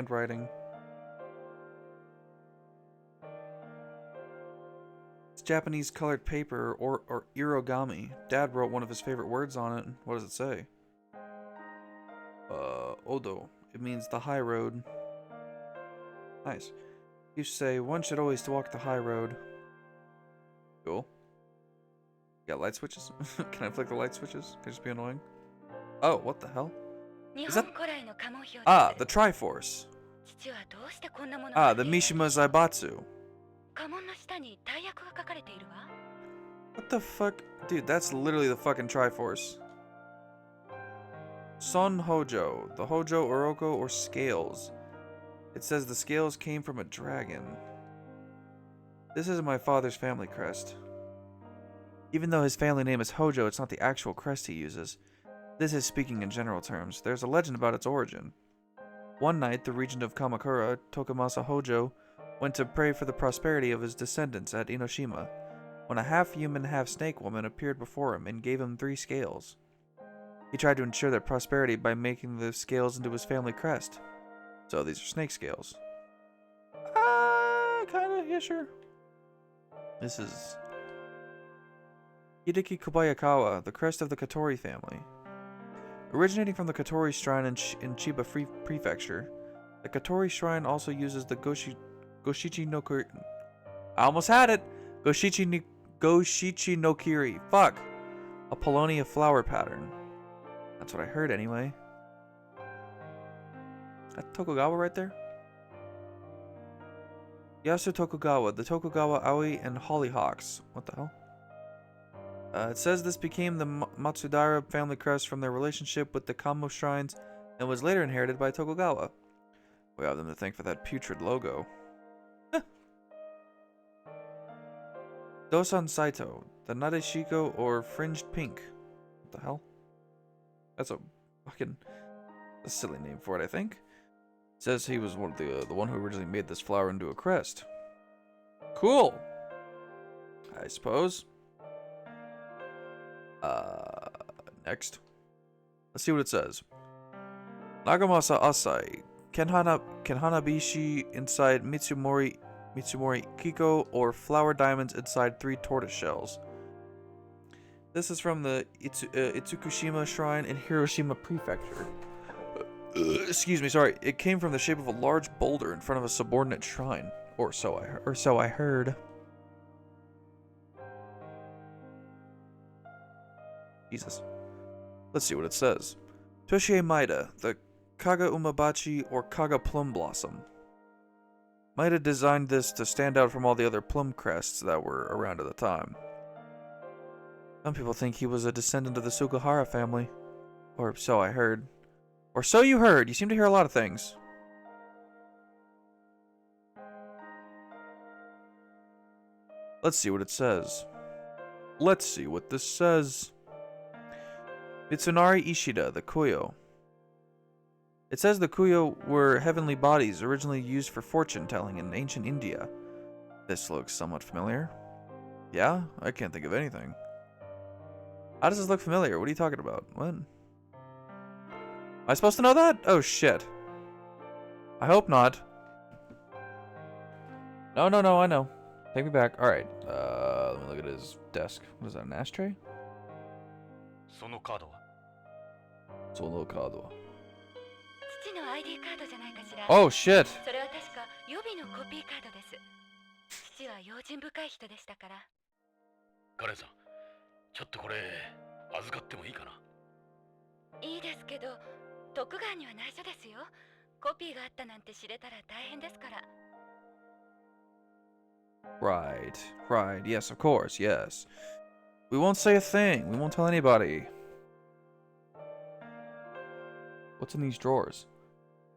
Speaker 1: writing. Japanese colored paper or irogami. Dad wrote one of his favorite words on it. What does it say? Odo. It means the high road. Nice. You say one should always walk the high road. Cool. Got light switches? Can I flick the light switches? Can I just be annoying? Oh, what the hell? Is that... Ah, the Triforce. Ah, the Mishima Zaibatsu. What the fuck? Dude, that's literally the fucking Triforce. Son Hojo. The Hojo, Oroko, or Scales. It says the scales came from a dragon. This isn't my father's family crest. Even though his family name is Hojo, it's not the actual crest he uses. This is speaking in general terms. There's a legend about its origin. One night, the regent of Kamakura, Tokumasa Hojo, went to pray for the prosperity of his descendants at Inoshima, when a half-human, half-snake woman appeared before him and gave him 3 scales. He tried to ensure their prosperity by making the scales into his family crest. So these are snake scales. Kinda, yeah, sure. This is... Hideki Kobayakawa, the crest of the Katori family. Originating from the Katori Shrine in Chiba Prefecture, the Katori Shrine also uses the Goshichi no Kiri... I almost had it! Goshichi no Kiri. Fuck! A Paulownia flower pattern. That's what I heard anyway. Is that Tokugawa right there? Yasu Tokugawa, the Tokugawa Aoi and Hollyhawks. What the hell? It says this became the Matsudara family crest from their relationship with the Kamo shrines and was later inherited by Tokugawa. We have them to thank for that putrid logo. Dosan Saito, the Nadeshiko or fringed pink. What the hell? That's a fucking a silly name for it, I think. It says he was one of the one who originally made this flower into a crest. Cool. I suppose. Next. Let's see what it says. Nagamasa Asai. Kenhanabishi inside Mitsumori Kiko, or flower diamonds inside 3 tortoise shells. This is from the Itsukushima Shrine in Hiroshima Prefecture. Excuse me, sorry. It came from the shape of a large boulder in front of a subordinate shrine. Or so I heard. Jesus. Let's see what it says. Toshie Maida, the Kaga Umabachi or Kaga Plum Blossom. Maida designed this to stand out from all the other plum crests that were around at the time. Some people think he was a descendant of the Sugihara family. Or so I heard. Or so you heard. You seem to hear a lot of things. Let's see what it says. Let's see what this says. Mitsunari Ishida, the Kuyo. It says the Kuyo were heavenly bodies originally used for fortune-telling in ancient India. This looks somewhat familiar. Yeah? I can't think of anything. How does this look familiar? What are you talking about? What? Am I supposed to know that? Oh, shit. I hope not. No, I know. Take me back. Alright. Let me look at his desk. What is that, an ashtray?
Speaker 5: そのカードは
Speaker 1: そのカードは
Speaker 4: 父の ID カードじゃないかしら。
Speaker 1: Oh shit!
Speaker 4: それは確か予備のコピーカードです。父は用心深い人でしたから。
Speaker 6: カレンさん、ちょっとこれ預かってもいいかな。
Speaker 4: いいですけど、徳川には内緒ですよ。コピーがあったなんて知れたら大変ですから。
Speaker 1: Right. Yes, of course, yes. We won't say a thing. We won't tell anybody. What's in these drawers?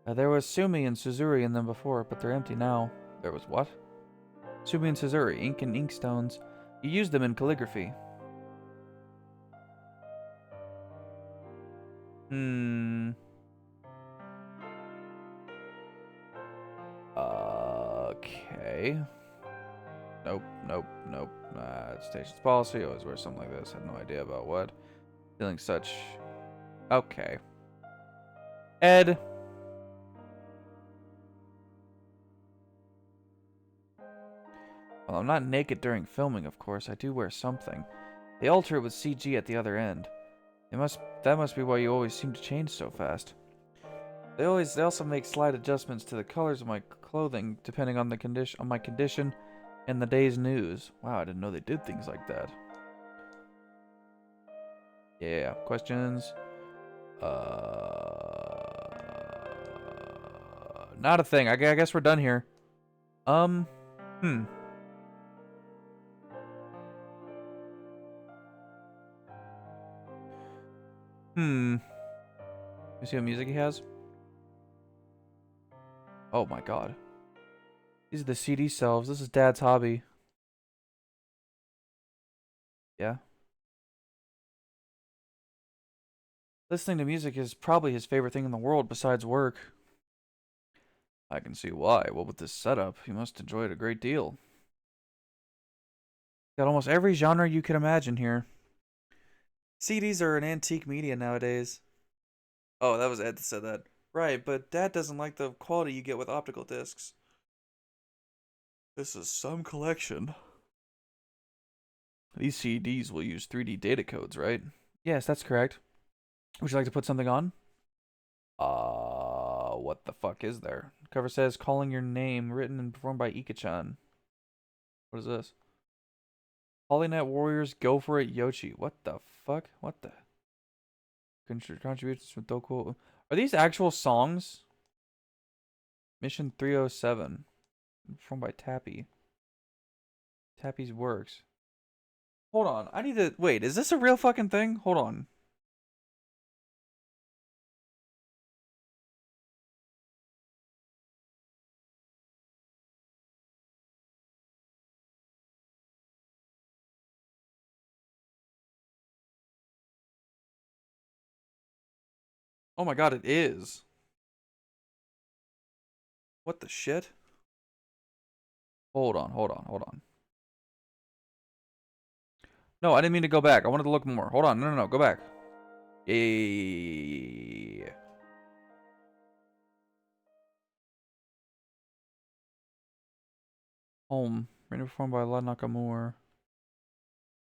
Speaker 1: There was Sumi and Suzuri in them before, but they're empty now. There was what? Sumi and Suzuri, ink and inkstones. You used them in calligraphy. Okay. Nope. Station's policy, always wear something like this. Had no idea about what. Feeling such... Okay. Ed! Well, I'm not naked during filming, of course. I do wear something. They alter it with CG at the other end. That must be why you always seem to change so fast. They also make slight adjustments to the colors of my clothing depending on my condition and the day's news. Wow, I didn't know they did things like that. Yeah, questions? Not a thing. I guess we're done here. Hmm. You see what music he has? Oh my god. These are the CD shelves. This is Dad's hobby. Yeah. Listening to music is probably his favorite thing in the world besides work. I can see why. Well, with this setup, he must enjoy it a great deal. Got almost every genre you could imagine here. CDs are an antique media nowadays. Oh, that was Ed that said that. Right, but Dad doesn't like the quality you get with optical discs. This is some collection. These CDs will use 3D data codes, right? Yes, that's correct. Would you like to put something on? What the fuck is there? Cover says, calling your name, written and performed by Ika-chan. What is this? Polynet Warriors, go for it, Yoshi. What the fuck? What the? Contributions from Doku. Are these actual songs? Mission 307. Performed by Tappy. Tappy's works. Hold on. I need to... Wait, is this a real fucking thing? Hold on. Oh my god, it is. What the shit? Hold on. No, I didn't mean to go back. I wanted to look more. Hold on. No. Go back. Yeah. Home. Written and performed by La Nakamura.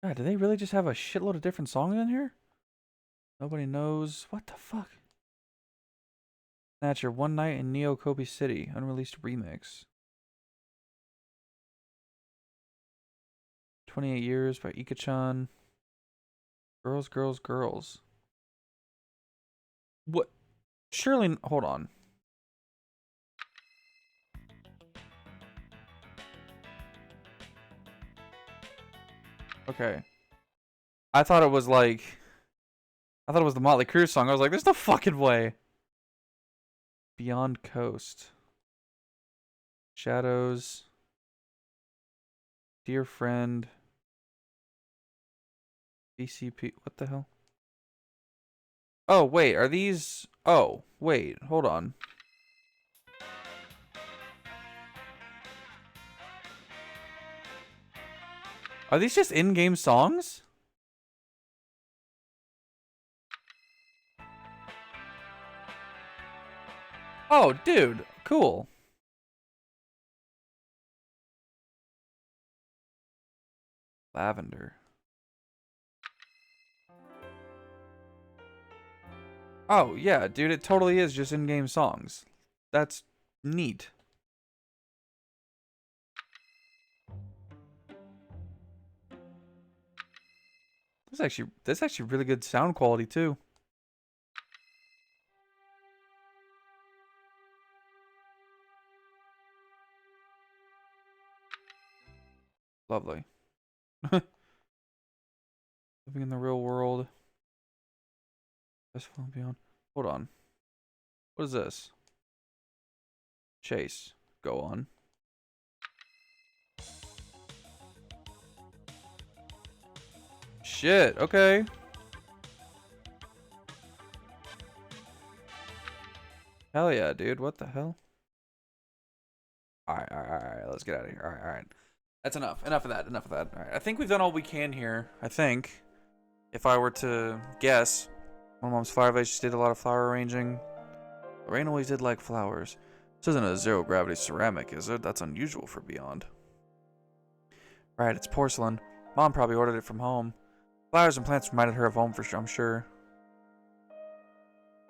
Speaker 1: God, do they really just have a shitload of different songs in here? Nobody knows. What the fuck? Snatcher, One Night in Neo Kobe City. Unreleased remix. 28 Years by Ika-chan. Girls. What? Surely... Hold on. Okay. I thought it was like... I thought it was the Motley Crue song. I was like, there's no fucking way. Beyond Coast. Shadows. Dear Friend. BCP. What the hell? Oh, wait. Are these... Oh, wait. Hold on. Are these just in-game songs? Oh, dude. Cool. Lavender. Oh, yeah, dude. It totally is just in-game songs. That's neat. That's actually really good sound quality too. Lovely. Living in the real world. Best film beyond. Hold on. What is this? Chase. Go on. Shit, okay. Hell yeah, dude. What the hell? Alright. Let's get out of here. Alright. That's enough. Enough of that. Alright. I think we've done all we can here. I think. If I were to guess. My mom's fire vase just did a lot of flower arranging. Lorraine always did like flowers. This isn't a zero gravity ceramic, is it? That's unusual for Beyond. Right, it's porcelain. Mom probably ordered it from home. Flowers and plants reminded her of home for sure, I'm sure.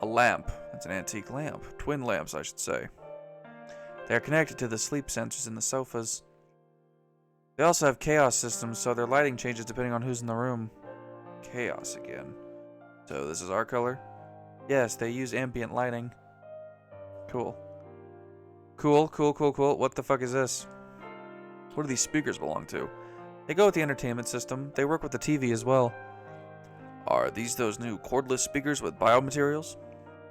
Speaker 1: A lamp. It's an antique lamp. Twin lamps, I should say. They are connected to the sleep sensors in the sofas. They also have chaos systems, so their lighting changes depending on who's in the room. Chaos again. So this is our color? Yes, they use ambient lighting. Cool. Cool. What the fuck is this? What do these speakers belong to? They go with the entertainment system. They work with the TV as well. Are these those new cordless speakers with biomaterials?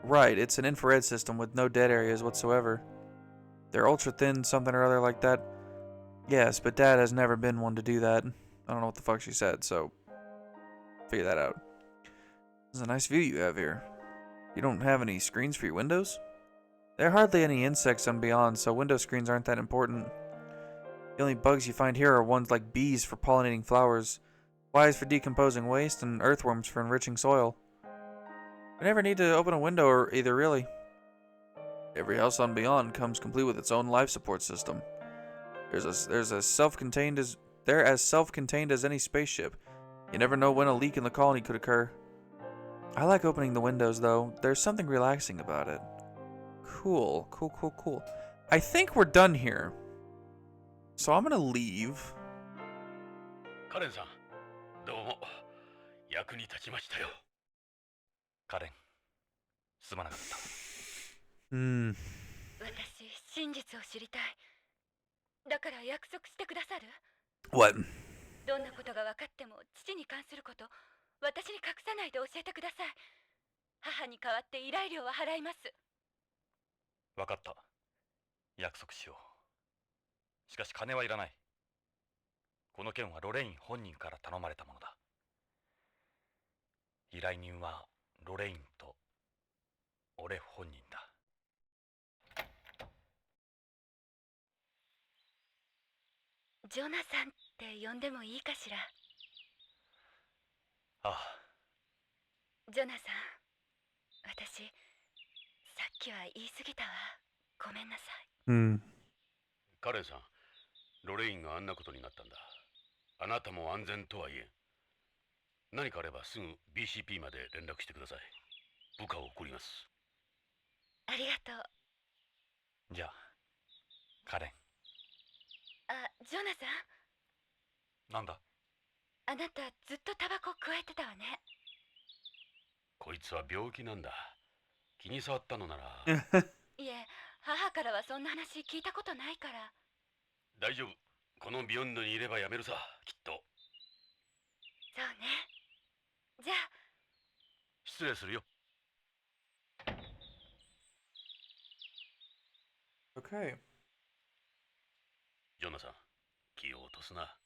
Speaker 1: Right, it's an infrared system with no dead areas whatsoever. They're ultra thin, something or other like that. Yes, but Dad has never been one to do that. I don't know what the fuck she said, so figure that out. This is a nice view you have here. You don't have any screens for your windows? There are hardly any insects on Beyond, so window screens aren't that important. The only bugs you find here are ones like bees for pollinating flowers, flies for decomposing waste, and earthworms for enriching soil. We never need to open a window or either, really. Every house on Beyond comes complete with its own life support system. They're as self-contained as any spaceship. You never know when a leak in the colony could occur. I like opening the windows, though. There's something relaxing about it. Cool. I think we're done here. So I'm gonna leave.
Speaker 6: カレンさん、どうも役に立ちましたよ。
Speaker 5: カレン、すまなかった。
Speaker 4: 私、真実を知りたい。だから約束してくださる？
Speaker 1: What?
Speaker 4: どんなことが分かっても父に関すること、私に隠さないで教えてください。母に代わって依頼料は払います。
Speaker 5: わかった。約束しよう。しかし金はいらない。この件はロレイン本人から頼まれたものだ。依頼人はロレインと俺本人だ。
Speaker 4: ジョナサンって呼んでもいいかしら？
Speaker 5: ああ。
Speaker 4: ジョナさん、私、さっきは言い過ぎたわ。ごめんなさい。
Speaker 6: カレンさん、ロレインがあんなことになったんだ。あなたも安全とはいえ。何かあればすぐ BCP まで連絡してください。部下を送ります。
Speaker 4: ありがとう。
Speaker 5: じゃあ、カレン。
Speaker 4: ジョナさん。
Speaker 5: なんだ？
Speaker 4: あなたずっとタバコ加えてたわね。
Speaker 6: こいつは病気なんだ。気に障ったのなら。
Speaker 4: いえ、母からはそんな話聞いたことないから。
Speaker 6: 大丈夫。このビヨンドにいればやめるさ、きっと。
Speaker 4: そうね。じゃあ。
Speaker 6: 失礼するよ。
Speaker 1: Okay.
Speaker 6: ジョナサン、気を落とすな。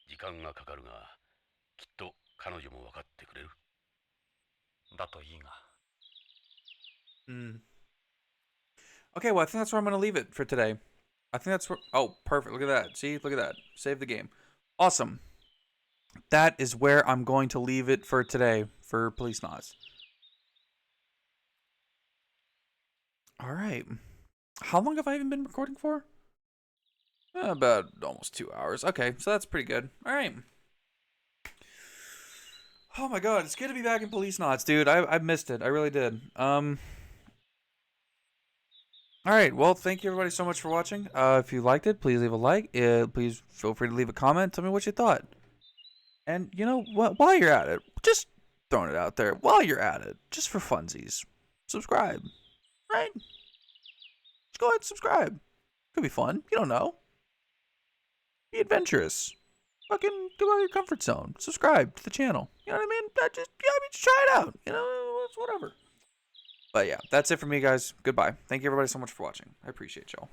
Speaker 6: 時間がかかるが、きっと彼女も分かってくれる。
Speaker 5: だといいが。
Speaker 1: Okay, well, I think that's where I'm going to leave it for today. I think that's where... Oh, perfect. Look at that. See? Look at that. Save the game. Awesome. That is where I'm going to leave it for today for Policenauts. Alright. How long have I even been recording for? About almost 2 hours. Okay, so that's pretty good. Alright. Oh my god, it's good to be back in Policenauts, dude. I missed it. I really did. Alright, well, thank you everybody so much for watching. If you liked it, please leave a like. Please feel free to leave a comment. Tell me what you thought. And, you know, while you're at it, just throwing it out there. While you're at it, just for funsies, subscribe. Right? Just go ahead and subscribe. Could be fun. You don't know. Be adventurous. Fucking go out of your comfort zone. Subscribe to the channel. You know what I mean? Just try it out. You know, it's whatever. But yeah, that's it for me, guys. Goodbye. Thank you everybody so much for watching. I appreciate y'all.